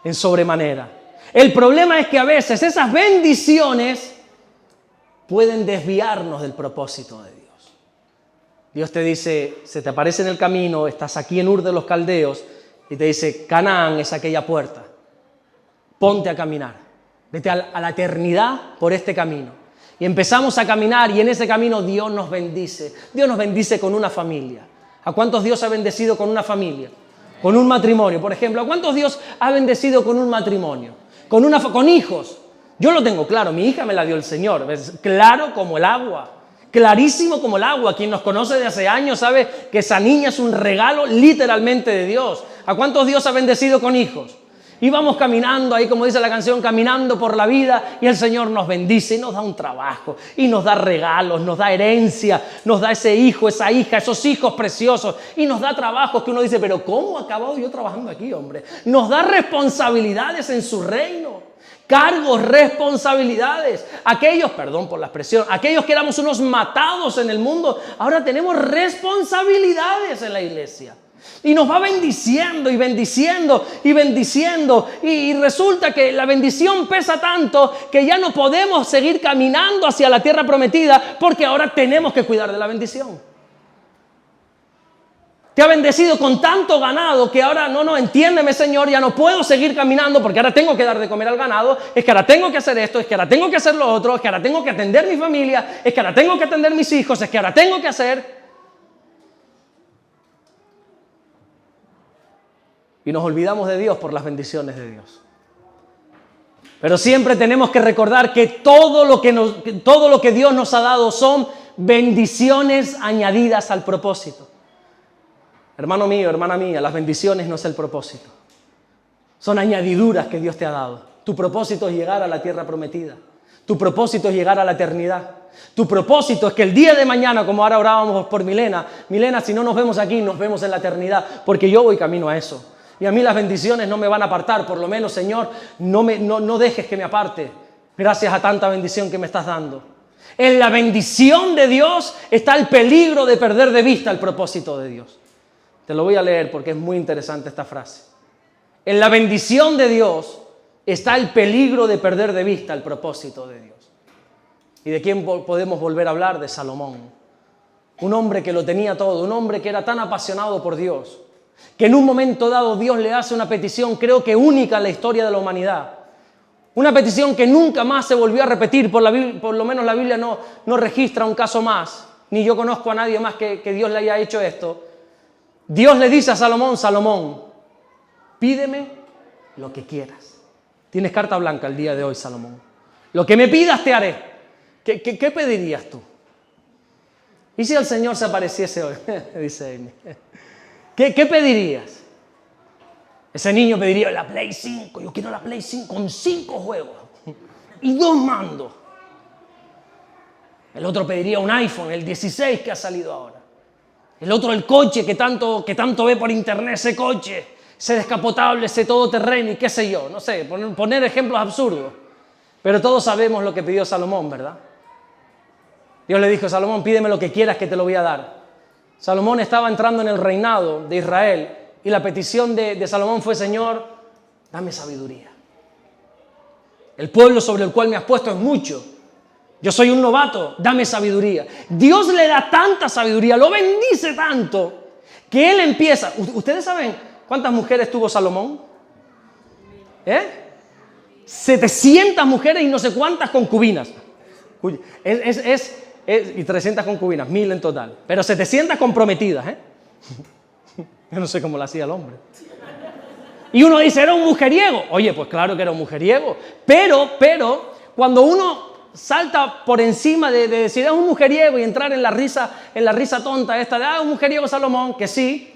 en sobremanera. El problema es que a veces esas bendiciones pueden desviarnos del propósito de Dios. Dios te dice, se te aparece en el camino, estás aquí en Ur de los Caldeos, y te dice, Canaán es aquella puerta, ponte a caminar, vete a la eternidad por este camino. Y empezamos a caminar y en ese camino Dios nos bendice. Dios nos bendice con una familia. ¿A cuántos Dios ha bendecido con una familia? Con un matrimonio, por ejemplo. ¿A cuántos Dios ha bendecido con un matrimonio? Con hijos. Yo lo tengo claro, mi hija me la dio el Señor. Es claro como el agua. Clarísimo como el agua. Quien nos conoce de hace años sabe que esa niña es un regalo literalmente de Dios. ¿A cuántos Dios ha bendecido con hijos? Y vamos caminando ahí, como dice la canción, caminando por la vida, y el Señor nos bendice y nos da un trabajo, y nos da regalos, nos da herencia, nos da ese hijo, esa hija, esos hijos preciosos, y nos da trabajos que uno dice, pero ¿cómo he acabado yo trabajando aquí, hombre? Nos da responsabilidades en su reino, cargos, responsabilidades. Aquellos, perdón por la expresión, aquellos que éramos unos matados en el mundo, ahora tenemos responsabilidades en la iglesia. Y nos va bendiciendo y bendiciendo y bendiciendo. Y resulta que la bendición pesa tanto que ya no podemos seguir caminando hacia la tierra prometida porque ahora tenemos que cuidar de la bendición. Te ha bendecido con tanto ganado que ahora, entiéndeme, Señor, ya no puedo seguir caminando porque ahora tengo que dar de comer al ganado, es que ahora tengo que hacer esto, es que ahora tengo que hacer lo otro, es que ahora tengo que atender mi familia, es que ahora tengo que atender mis hijos, es que ahora tengo que hacer... Y nos olvidamos de Dios por las bendiciones de Dios. Pero siempre tenemos que recordar que todo lo que Dios nos ha dado son bendiciones añadidas al propósito. Hermano mío, hermana mía, las bendiciones no es el propósito. Son añadiduras que Dios te ha dado. Tu propósito es llegar a la tierra prometida. Tu propósito es llegar a la eternidad. Tu propósito es que el día de mañana, como ahora orábamos por Milena, si no nos vemos aquí, nos vemos en la eternidad, porque yo voy camino a eso. Y a mí las bendiciones no me van a apartar, por lo menos, Señor, no dejes que me aparte, gracias a tanta bendición que me estás dando. En la bendición de Dios está el peligro de perder de vista el propósito de Dios. Te lo voy a leer porque es muy interesante esta frase. En la bendición de Dios está el peligro de perder de vista el propósito de Dios. ¿Y de quién podemos volver a hablar? De Salomón. Un hombre que lo tenía todo, un hombre que era tan apasionado por Dios, que en un momento dado Dios le hace una petición, creo que única en la historia de la humanidad. Una petición que nunca más se volvió a repetir, por lo menos la Biblia no registra un caso más, ni yo conozco a nadie más que Dios le haya hecho esto. Dios le dice a Salomón, Salomón, pídeme lo que quieras. Tienes carta blanca el día de hoy, Salomón. Lo que me pidas te haré. ¿Qué pedirías tú? ¿Y si el Señor se apareciese hoy? Dice Amy. ¿Qué pedirías? Ese niño pediría la Play 5. Yo quiero la Play 5 con 5 juegos y 2 mandos. El otro pediría un iPhone, el 16 que ha salido ahora. El otro el coche que tanto ve por internet, ese coche, ese descapotable, ese todoterreno y qué sé yo. No sé, poner ejemplos absurdos. Pero todos sabemos lo que pidió Salomón, ¿verdad? Dios le dijo, Salomón, pídeme lo que quieras que te lo voy a dar. Salomón estaba entrando en el reinado de Israel y la petición de Salomón fue, Señor, dame sabiduría. El pueblo sobre el cual me has puesto es mucho. Yo soy un novato, dame sabiduría. Dios le da tanta sabiduría, lo bendice tanto, que él empieza. ¿Ustedes saben cuántas mujeres tuvo Salomón? 700 mujeres y no sé cuántas concubinas. Y 300 concubinas, 1000 en total. Pero 700 comprometidas, Yo no sé cómo lo hacía el hombre. Y uno dice, ¿era un mujeriego? Oye, pues claro que era un mujeriego. Pero, cuando uno salta por encima de decir, es un mujeriego y entrar en la risa tonta esta de, un mujeriego Salomón, que sí.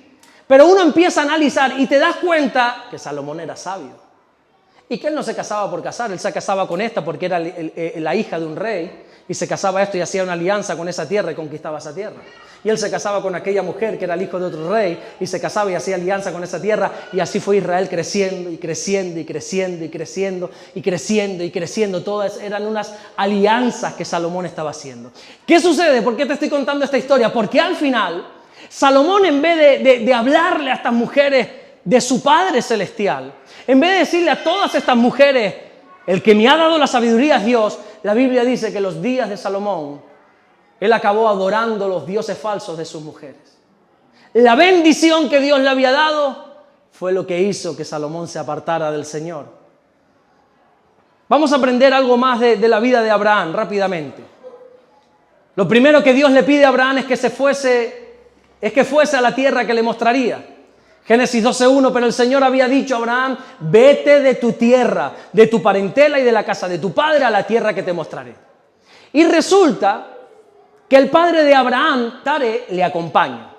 Pero uno empieza a analizar y te das cuenta que Salomón era sabio. Y que él no se casaba por casar, él se casaba con esta porque era la hija de un rey. Y se casaba esto y hacía una alianza con esa tierra y conquistaba esa tierra. Y él se casaba con aquella mujer que era el hijo de otro rey y se casaba y hacía alianza con esa tierra. Y así fue Israel creciendo y creciendo y creciendo y creciendo y creciendo y creciendo. Todas eran unas alianzas que Salomón estaba haciendo. ¿Qué sucede? ¿Por qué te estoy contando esta historia? Porque al final Salomón, en vez de hablarle a estas mujeres de su Padre Celestial, en vez de decirle a todas estas mujeres, el que me ha dado la sabiduría es Dios, la Biblia dice que los días de Salomón, él acabó adorando los dioses falsos de sus mujeres. La bendición que Dios le había dado fue lo que hizo que Salomón se apartara del Señor. Vamos a aprender algo más de la vida de Abraham rápidamente. Lo primero que Dios le pide a Abraham es que fuese a la tierra que le mostraría. Génesis 12:1, pero el Señor había dicho a Abraham, vete de tu tierra, de tu parentela y de la casa de tu padre a la tierra que te mostraré. Y resulta que el padre de Abraham, Taré, le acompaña.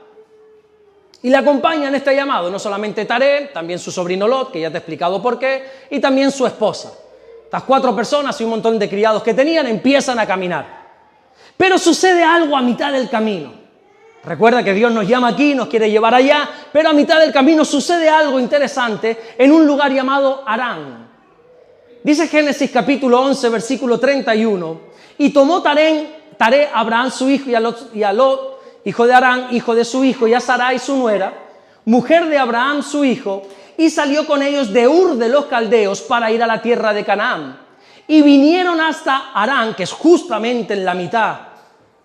Y le acompaña en este llamado no solamente Taré, también su sobrino Lot, que ya te he explicado por qué, y también su esposa. Estas 4 personas y un montón de criados que tenían empiezan a caminar. Pero sucede algo a mitad del camino. Recuerda que Dios nos llama aquí, nos quiere llevar allá, pero a mitad del camino sucede algo interesante en un lugar llamado Harán. Dice Génesis capítulo 11, versículo 31, y tomó Taré a Abraham su hijo y a Lot, hijo de Harán, hijo de su hijo, y a Sarai su nuera, mujer de Abraham su hijo, y salió con ellos de Ur de los Caldeos para ir a la tierra de Canaán. Y vinieron hasta Harán, que es justamente en la mitad,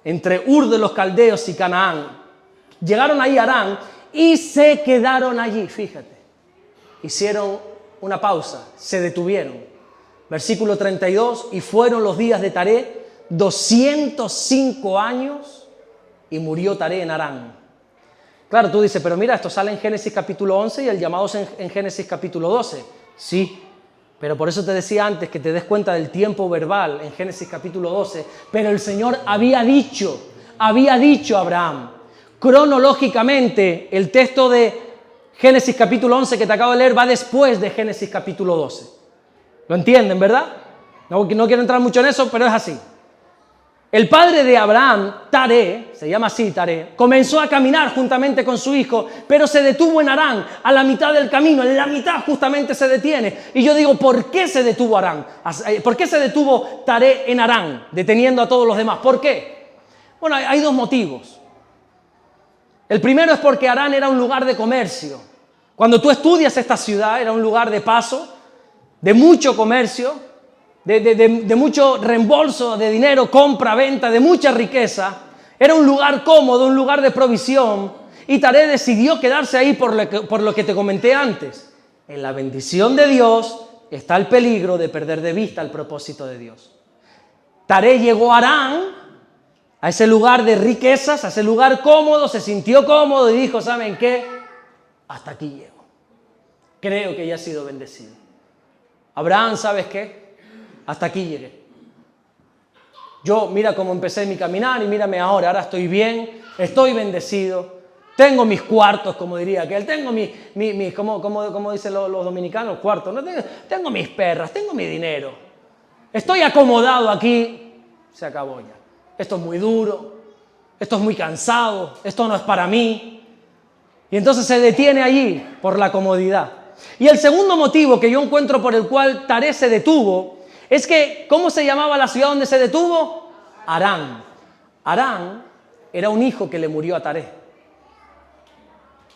entre Ur de los Caldeos y Canaán. Llegaron ahí a Harán y se quedaron allí, fíjate. Hicieron una pausa, se detuvieron. Versículo 32, y fueron los días de Taré 205 años y murió Taré en Harán. Claro, tú dices, pero mira, esto sale en Génesis capítulo 11 y el llamado es en Génesis capítulo 12. Sí, pero por eso te decía antes que te des cuenta del tiempo verbal en Génesis capítulo 12. Pero el Señor había dicho a Abraham, cronológicamente, el texto de Génesis capítulo 11 que te acabo de leer va después de Génesis capítulo 12. ¿Lo entienden, verdad? No quiero entrar mucho en eso, pero es así. El padre de Abraham, Taré, se llama así Taré, comenzó a caminar juntamente con su hijo, pero se detuvo en Harán, a la mitad del camino, en la mitad justamente se detiene. Y yo digo, ¿por qué se detuvo Harán? ¿Por qué se detuvo Taré en Harán, deteniendo a todos los demás? ¿Por qué? Bueno, hay 2 motivos. El primero es porque Harán era un lugar de comercio. Cuando tú estudias esta ciudad, era un lugar de paso, de mucho comercio, de mucho reembolso de dinero, compra, venta, de mucha riqueza. Era un lugar cómodo, un lugar de provisión. Y Taré decidió quedarse ahí por lo que te comenté antes. En la bendición de Dios está el peligro de perder de vista el propósito de Dios. Taré llegó a Harán, a ese lugar de riquezas, a ese lugar cómodo, se sintió cómodo y dijo, ¿saben qué? Hasta aquí llego. Creo que ya he sido bendecido. Abraham, ¿sabes qué? Hasta aquí llegué. Yo, mira cómo empecé mi caminar y mírame ahora estoy bien, estoy bendecido, tengo mis cuartos, como diría aquel, tengo como dicen los dominicanos, cuartos, ¿no? Tengo mis perras, tengo mi dinero, estoy acomodado aquí, se acabó ya. Esto es muy duro, esto es muy cansado, esto no es para mí. Y entonces se detiene allí por la comodidad. Y el segundo motivo que yo encuentro por el cual Taré se detuvo es que, ¿cómo se llamaba la ciudad donde se detuvo? Harán. Harán era un hijo que le murió a Taré.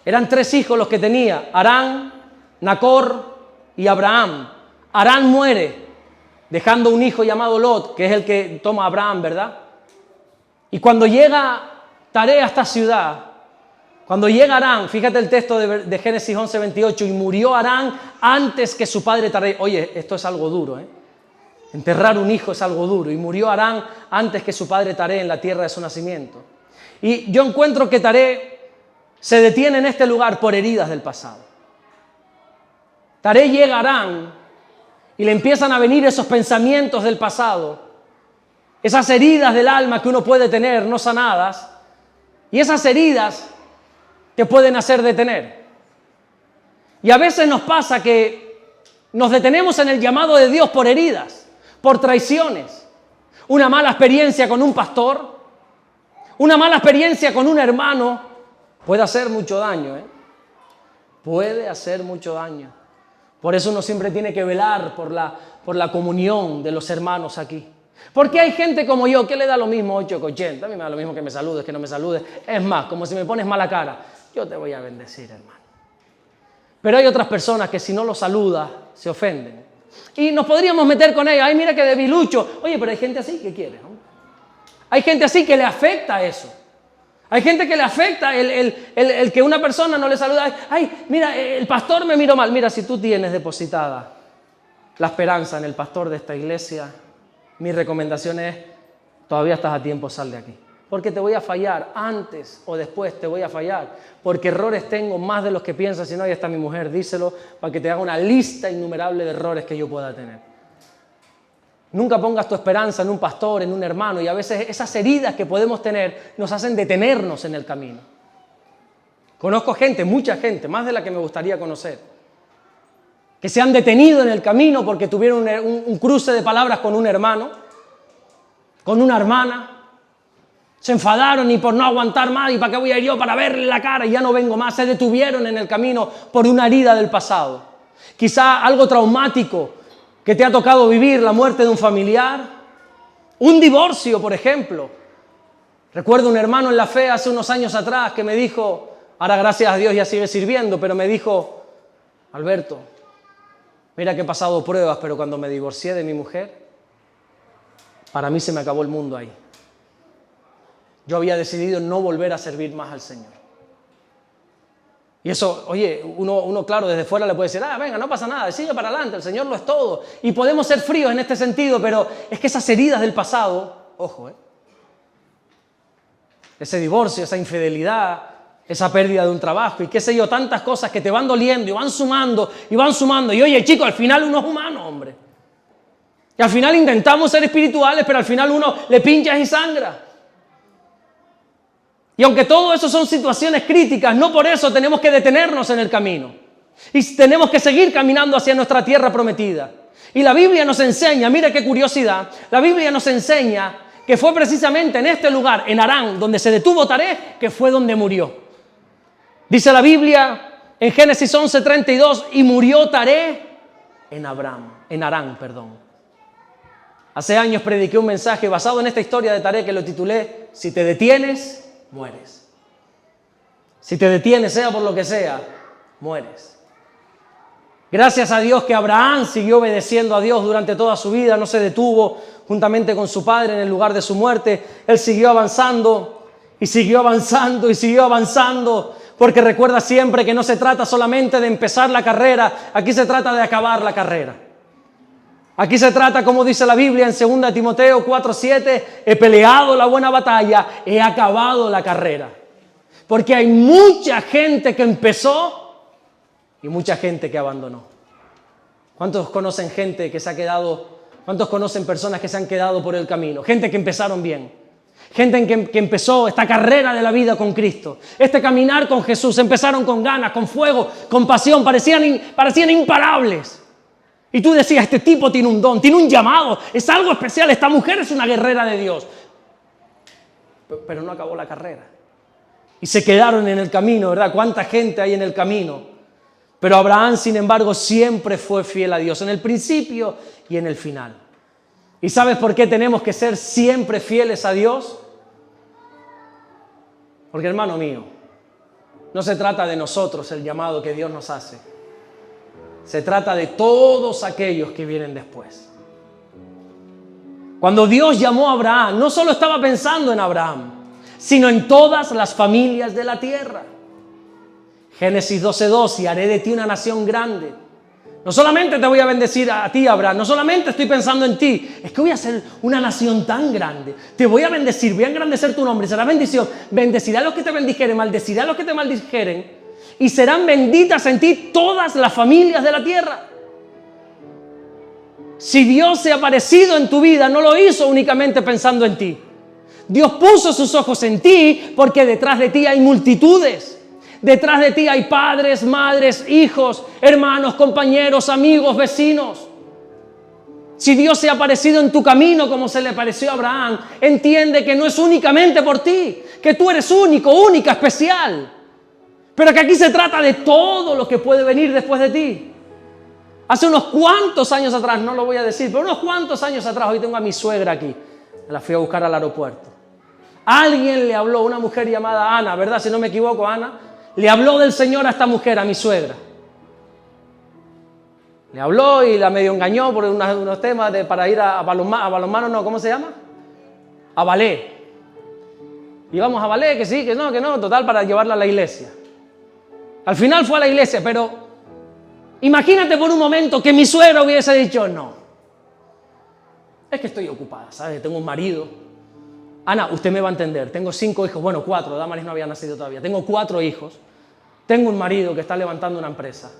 Eran 3 hijos los que tenía, Harán, Nacor y Abraham. Harán muere, dejando un hijo llamado Lot, que es el que toma a Abraham, ¿verdad? Y cuando llega Taré a esta ciudad, cuando llega Harán, fíjate el texto de Génesis 11, 28, y murió Harán antes que su padre Taré. Oye, esto es algo duro, ¿eh? Enterrar un hijo es algo duro. Y murió Harán antes que su padre Taré en la tierra de su nacimiento. Y yo encuentro que Taré se detiene en este lugar por heridas del pasado. Taré llega a Harán y le empiezan a venir esos pensamientos del pasado, esas heridas del alma que uno puede tener no sanadas, y esas heridas que pueden hacer detener. Y a veces nos pasa que nos detenemos en el llamado de Dios por heridas, por traiciones, una mala experiencia con un pastor, una mala experiencia con un hermano, puede hacer mucho daño, ¿eh? Puede hacer mucho daño. Por eso uno siempre tiene que velar por la comunión de los hermanos aquí. Porque hay gente como yo que le da lo mismo 8 que 80. A mí me da lo mismo que me saludes, que no me saludes. Es más, como si me pones mala cara, yo te voy a bendecir, hermano. Pero hay otras personas que si no lo saludas, se ofenden. Y nos podríamos meter con ellos. Ay, mira qué debilucho. Oye, pero hay gente así que quiere, ¿no? Hay gente así que le afecta eso. Hay gente que le afecta el que una persona no le saluda. Ay, mira, el pastor me miró mal. Mira, si tú tienes depositada la esperanza en el pastor de esta iglesia, mi recomendación es, todavía estás a tiempo, sal de aquí. Porque te voy a fallar, antes o después te voy a fallar. Porque errores tengo más de los que piensas. Si no, ahí está mi mujer, díselo, para que te haga una lista innumerable de errores que yo pueda tener. Nunca pongas tu esperanza en un pastor, en un hermano, y a veces esas heridas que podemos tener nos hacen detenernos en el camino. Conozco gente, mucha gente, más de la que me gustaría conocer, que se han detenido en el camino porque tuvieron un cruce de palabras con un hermano, con una hermana. Se enfadaron y por no aguantar más, ¿y para qué voy a ir yo para verle la cara? Y ya no vengo más. Se detuvieron en el camino por una herida del pasado. Quizá algo traumático que te ha tocado vivir, la muerte de un familiar, un divorcio, por ejemplo. Recuerdo un hermano en la fe hace unos años atrás que me dijo, ahora gracias a Dios ya sigue sirviendo, pero me dijo, Alberto, mira que he pasado pruebas, pero cuando me divorcié de mi mujer, para mí se me acabó el mundo ahí. Yo había decidido no volver a servir más al Señor. Y eso, oye, uno claro, desde fuera le puede decir, venga, no pasa nada, sigue para adelante, el Señor lo es todo. Y podemos ser fríos en este sentido, pero es que esas heridas del pasado, ojo, ese divorcio, esa infidelidad, esa pérdida de un trabajo y qué sé yo, tantas cosas que te van doliendo y van sumando y van sumando. Y oye, chicos, al final uno es humano, hombre. Y al final intentamos ser espirituales, pero al final uno le pinchas y sangra. Y aunque todo eso son situaciones críticas, no por eso tenemos que detenernos en el camino. Y tenemos que seguir caminando hacia nuestra tierra prometida. Y la Biblia nos enseña, mira qué curiosidad, la Biblia nos enseña que fue precisamente en este lugar, en Harán, donde se detuvo Taré, que fue donde murió. Dice la Biblia en Génesis 11:32, y murió Taré en Harán. Hace años prediqué un mensaje basado en esta historia de Taré que lo titulé, si te detienes, mueres. Si te detienes, sea por lo que sea, mueres. Gracias a Dios que Abraham siguió obedeciendo a Dios durante toda su vida, no se detuvo juntamente con su padre en el lugar de su muerte. Él siguió avanzando y siguió avanzando y siguió avanzando, porque recuerda siempre que no se trata solamente de empezar la carrera, aquí se trata de acabar la carrera. Aquí se trata, como dice la Biblia en 2 Timoteo 4:7, he peleado la buena batalla, he acabado la carrera. Porque hay mucha gente que empezó y mucha gente que abandonó. ¿Cuántos conocen gente que se ha quedado? ¿Cuántos conocen personas que se han quedado por el camino? Gente que empezaron bien. Gente que empezó esta carrera de la vida con Cristo. Este caminar con Jesús. Empezaron con ganas, con fuego, con pasión. Parecían imparables. Y tú decías, este tipo tiene un don, tiene un llamado. Es algo especial. Esta mujer es una guerrera de Dios. Pero no acabó la carrera. Y se quedaron en el camino, ¿verdad? ¿Cuánta gente hay en el camino? Pero Abraham, sin embargo, siempre fue fiel a Dios, en el principio y en el final. ¿Y sabes por qué tenemos que ser siempre fieles a Dios? Porque, hermano mío, no se trata de nosotros el llamado que Dios nos hace. Se trata de todos aquellos que vienen después. Cuando Dios llamó a Abraham, no solo estaba pensando en Abraham, sino en todas las familias de la tierra. Génesis 12:2, y haré de ti una nación grande. No solamente te voy a bendecir a ti, Abraham, no solamente estoy pensando en ti, es que voy a ser una nación tan grande. Te voy a bendecir, voy a engrandecer tu nombre, será bendición. Bendeciré a los que te bendijeren, maldeciré a los que te maldijeren, y serán benditas en ti todas las familias de la tierra. Si Dios se ha aparecido en tu vida, no lo hizo únicamente pensando en ti. Dios puso sus ojos en ti porque detrás de ti hay multitudes. Detrás de ti hay padres, madres, hijos, hermanos, compañeros, amigos, vecinos. Si Dios se ha aparecido en tu camino como se le apareció a Abraham, entiende que no es únicamente por ti, que tú eres único, única, especial. Pero que aquí se trata de todo lo que puede venir después de ti. Hace unos cuantos años atrás, no lo voy a decir, pero unos cuantos años atrás, hoy tengo a mi suegra aquí. La fui a buscar al aeropuerto. Alguien le habló, una mujer llamada Ana, ¿verdad? Si no me equivoco, Ana. Le habló del Señor a esta mujer, a mi suegra. Le habló y la medio engañó por unos temas para ir a balonmano, no, ¿cómo se llama? A ballet. Íbamos a ballet, que sí, que no, total, para llevarla a la iglesia. Al final fue a la iglesia, pero imagínate por un momento que mi suegra hubiese dicho, no, es que estoy ocupada, ¿sabes? Tengo un marido. Ana, usted me va a entender, tengo 5 hijos, bueno, 4, Damaris no había nacido todavía, tengo 4 hijos, tengo un marido que está levantando una empresa,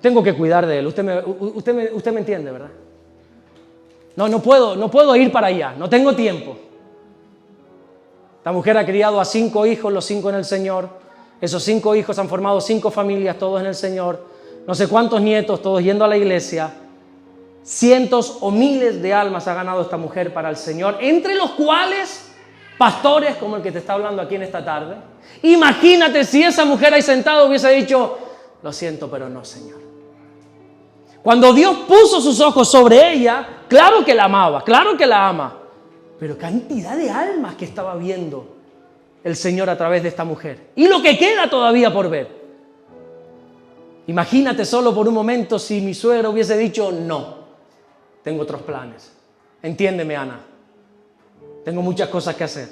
tengo que cuidar de él, usted me entiende, ¿verdad? No puedo ir para allá, no tengo tiempo. La mujer ha criado a 5 hijos, los 5 en el Señor, Esos 5 hijos han formado 5 familias, todos en el Señor. No sé cuántos nietos, todos yendo a la iglesia. Cientos o miles de almas ha ganado esta mujer para el Señor, entre los cuales pastores como el que te está hablando aquí en esta tarde. Imagínate si esa mujer ahí sentada hubiese dicho, lo siento, pero no, Señor. Cuando Dios puso sus ojos sobre ella, claro que la amaba, claro que la ama, pero cantidad de almas que estaba viendo el Señor a través de esta mujer. Y lo que queda todavía por ver. Imagínate solo por un momento si mi suegra hubiese dicho, no, tengo otros planes. Entiéndeme, Ana, tengo muchas cosas que hacer.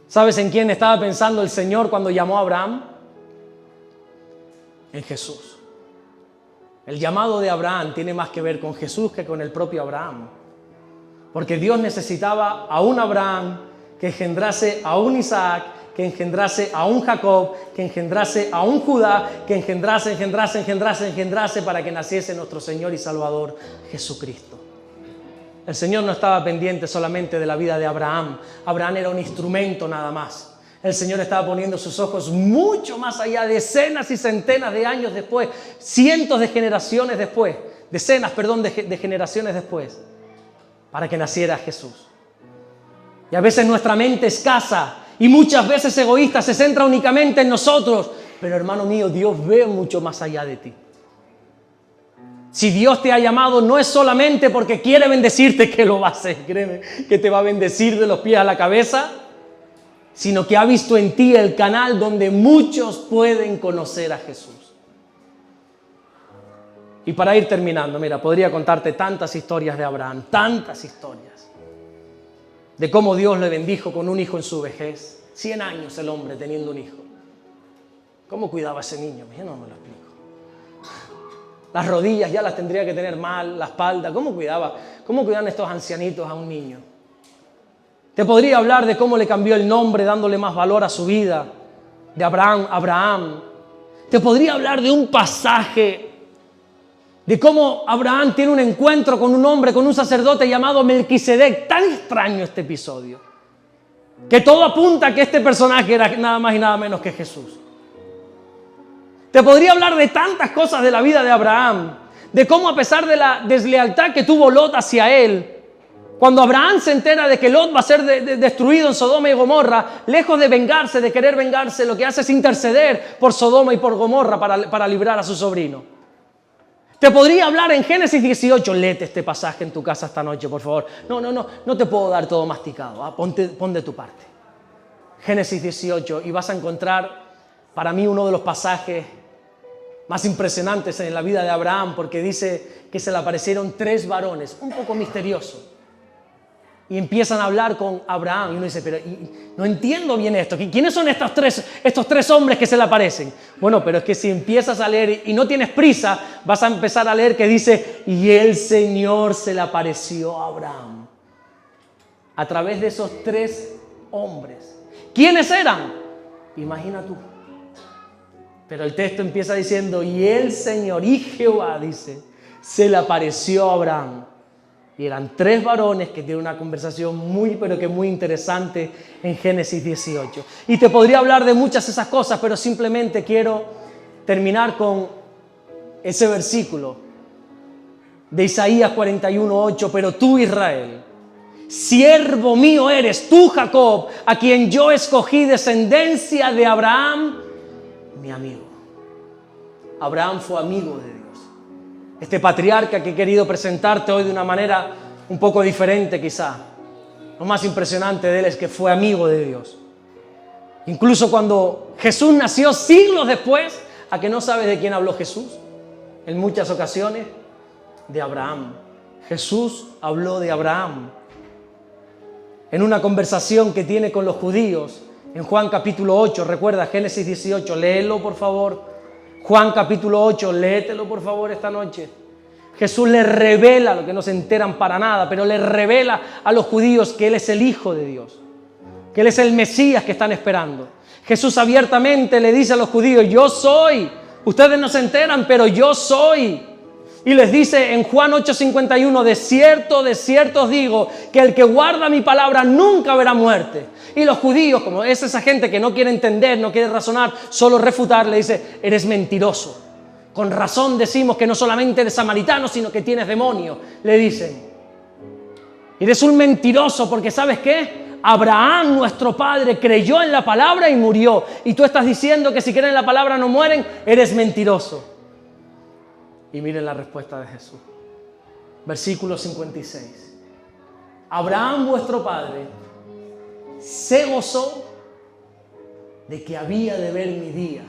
¿Sabes en quién estaba pensando el Señor cuando llamó a Abraham? En Jesús. El llamado de Abraham tiene más que ver con Jesús que con el propio Abraham. Porque Dios necesitaba a un Abraham que engendrase a un Isaac, que engendrase a un Jacob, que engendrase a un Judá, que engendrase para que naciese nuestro Señor y Salvador Jesucristo. El Señor no estaba pendiente solamente de la vida de Abraham. Abraham era un instrumento nada más. El Señor estaba poniendo sus ojos mucho más allá, decenas y centenas de años después, cientos de generaciones después, de generaciones después, para que naciera Jesús. Y a veces nuestra mente escasa y muchas veces egoísta se centra únicamente en nosotros. Pero hermano mío, Dios ve mucho más allá de ti. Si Dios te ha llamado, no es solamente porque quiere bendecirte que lo va a hacer, créeme, que te va a bendecir de los pies a la cabeza, sino que ha visto en ti el canal donde muchos pueden conocer a Jesús. Y para ir terminando, mira, podría contarte tantas historias de Abraham, tantas historias, de cómo Dios le bendijo con un hijo en su vejez. 100 años el hombre teniendo un hijo. ¿Cómo cuidaba a ese niño? Yo no me lo explico. Las rodillas ya las tendría que tener mal, la espalda. ¿Cómo cuidaban estos ancianitos a un niño? Te podría hablar de cómo le cambió el nombre dándole más valor a su vida, de Abraham. Te podría hablar de un pasaje, de cómo Abraham tiene un encuentro con un hombre, con un sacerdote llamado Melquisedec. Tan extraño este episodio, que todo apunta a que este personaje era nada más y nada menos que Jesús. Te podría hablar de tantas cosas de la vida de Abraham, de cómo a pesar de la deslealtad que tuvo Lot hacia él, cuando Abraham se entera de que Lot va a ser destruido en Sodoma y Gomorra, lejos de vengarse, de querer vengarse, lo que hace es interceder por Sodoma y por Gomorra para librar a su sobrino. Te podría hablar en Génesis 18, léete este pasaje en tu casa esta noche, por favor. No te puedo dar todo masticado, pon de tu parte. Génesis 18, y vas a encontrar para mí uno de los pasajes más impresionantes en la vida de Abraham, porque dice que se le aparecieron 3 varones, un poco misterioso. Y empiezan a hablar con Abraham. Y uno dice, pero no entiendo bien esto. ¿Quiénes son estos tres hombres que se le aparecen? Bueno, pero es que si empiezas a leer y no tienes prisa, vas a empezar a leer que dice, y el Señor se le apareció a Abraham. A través de esos 3 hombres. ¿Quiénes eran? Imagina tú. Pero el texto empieza diciendo, y el Señor, y Jehová, dice, se le apareció a Abraham. Y eran 3 varones que tienen una conversación pero que muy interesante en Génesis 18. Y te podría hablar de muchas de esas cosas, pero simplemente quiero terminar con ese versículo de Isaías 41:8. Pero tú, Israel, siervo mío eres, tú, Jacob, a quien yo escogí, descendencia de Abraham, mi amigo. Abraham fue amigo de Dios. Este patriarca que he querido presentarte hoy de una manera un poco diferente quizá. Lo más impresionante de él es que fue amigo de Dios. Incluso cuando Jesús nació siglos después, ¿a que no sabes de quién habló Jesús? En muchas ocasiones, de Abraham. Jesús habló de Abraham. En una conversación que tiene con los judíos, en Juan capítulo 8, recuerda Génesis 18, léelo por favor. Juan capítulo 8, léetelo por favor esta noche. Jesús le revela lo que no se enteran para nada, pero le revela a los judíos que Él es el Hijo de Dios, que Él es el Mesías que están esperando. Jesús abiertamente le dice a los judíos, yo soy. Ustedes no se enteran, pero yo soy. Y les dice en Juan 8:51, de cierto os digo, que el que guarda mi palabra nunca verá muerte. Y los judíos, como es esa gente que no quiere entender, no quiere razonar, solo refutar, le dice, eres mentiroso. Con razón decimos que no solamente eres samaritano, sino que tienes demonio, le dicen. Eres un mentiroso porque ¿sabes qué? Abraham, nuestro padre, creyó en la palabra y murió. Y tú estás diciendo que si creen en la palabra no mueren, eres mentiroso. Y miren la respuesta de Jesús. Versículo 56. Abraham, vuestro padre, se gozó de que había de ver mi día.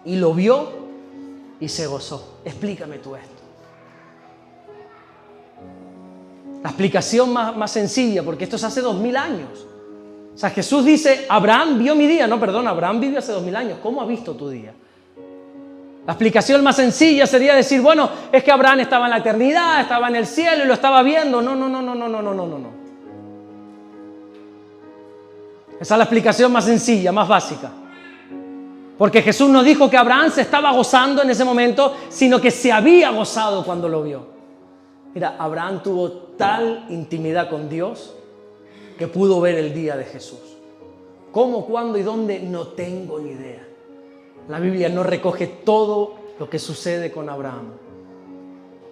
Y lo vio y se gozó. Explícame tú esto. La explicación más sencilla, porque esto es hace 2000 años. O sea, Jesús dice, Abraham vio mi día. No, perdón, Abraham vivió hace 2000 años. ¿Cómo ha visto tu día? La explicación más sencilla sería decir, bueno, es que Abraham estaba en la eternidad, estaba en el cielo y lo estaba viendo. No. Esa es la explicación más sencilla, más básica. Porque Jesús no dijo que Abraham se estaba gozando en ese momento, sino que se había gozado cuando lo vio. Mira, Abraham tuvo tal intimidad con Dios que pudo ver el día de Jesús. ¿Cómo, cuándo y dónde? No tengo ni idea. La Biblia no recoge todo lo que sucede con Abraham.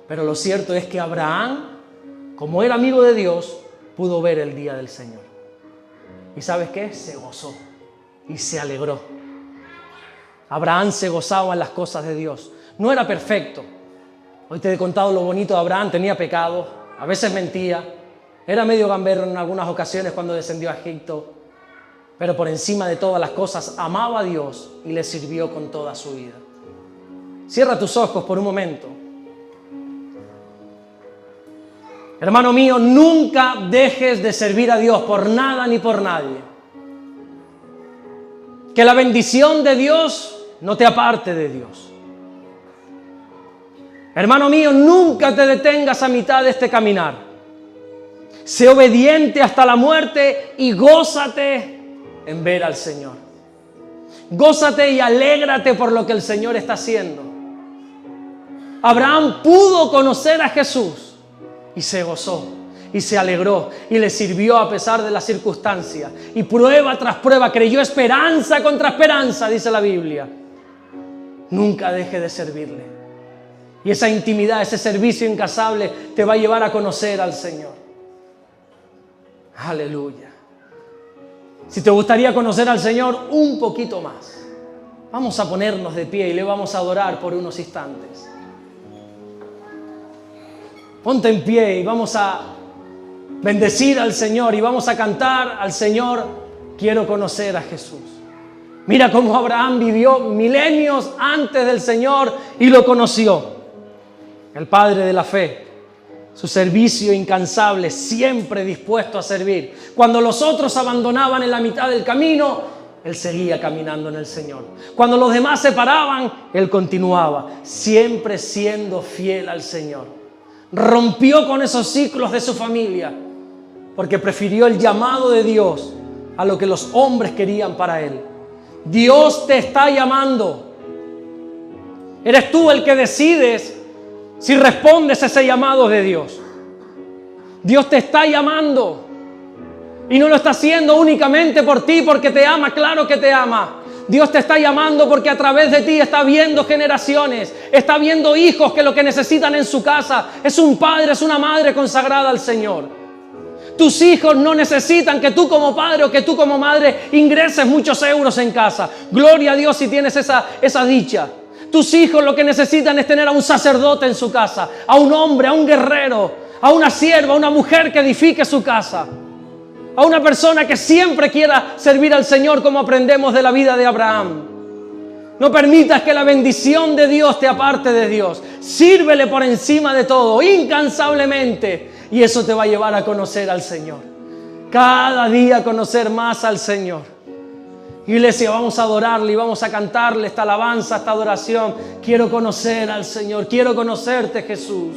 Pero lo cierto es que Abraham, como era amigo de Dios, pudo ver el día del Señor. ¿Y sabes qué? Se gozó y se alegró. Abraham se gozaba en las cosas de Dios. No era perfecto. Hoy te he contado lo bonito de Abraham. Tenía pecado, a veces mentía, era medio gamberro en algunas ocasiones cuando descendió a Egipto. Pero por encima de todas las cosas amaba a Dios y le sirvió con toda su vida. Cierra tus ojos por un momento. Hermano mío, nunca dejes de servir a Dios por nada ni por nadie. Que la bendición de Dios no te aparte de Dios. Hermano mío, nunca te detengas a mitad de este caminar. Sé obediente hasta la muerte y gózate en ver al Señor. Gózate y alégrate por lo que el Señor está haciendo. Abraham pudo conocer a Jesús y se gozó y se alegró y le sirvió a pesar de las circunstancias. Y prueba tras prueba creyó, esperanza contra esperanza, dice la Biblia. Nunca deje de servirle. Y esa intimidad, ese servicio incansable te va a llevar a conocer al Señor. Aleluya. Si te gustaría conocer al Señor un poquito más, vamos a ponernos de pie y le vamos a adorar por unos instantes. Ponte en pie y vamos a bendecir al Señor y vamos a cantar al Señor, quiero conocer a Jesús. Mira cómo Abraham vivió milenios antes del Señor y lo conoció. El padre de la fe. Su servicio incansable, siempre dispuesto a servir. Cuando los otros abandonaban en la mitad del camino, Él seguía caminando en el Señor. Cuando los demás se paraban, Él continuaba, siempre siendo fiel al Señor. Rompió con esos ciclos de su familia, porque prefirió el llamado de Dios a lo que los hombres querían para Él. Dios te está llamando. Eres tú el que decides si respondes a ese llamado de Dios. Dios te está llamando y no lo está haciendo únicamente por ti porque te ama, claro que te ama. Dios te está llamando porque a través de ti está viendo generaciones, está viendo hijos que lo que necesitan en su casa es un padre, es una madre consagrada al Señor. Tus hijos no necesitan que tú como padre o que tú como madre ingreses muchos euros en casa. Gloria a Dios si tienes esa dicha. Tus hijos lo que necesitan es tener a un sacerdote en su casa, a un hombre, a un guerrero, a una sierva, a una mujer que edifique su casa, a una persona que siempre quiera servir al Señor como aprendemos de la vida de Abraham. No permitas que la bendición de Dios te aparte de Dios. Sírvele por encima de todo, incansablemente, y eso te va a llevar a conocer al Señor. Cada día conocer más al Señor. Iglesia, vamos a adorarle y vamos a cantarle esta alabanza, esta adoración. Quiero conocer al Señor, quiero conocerte, Jesús.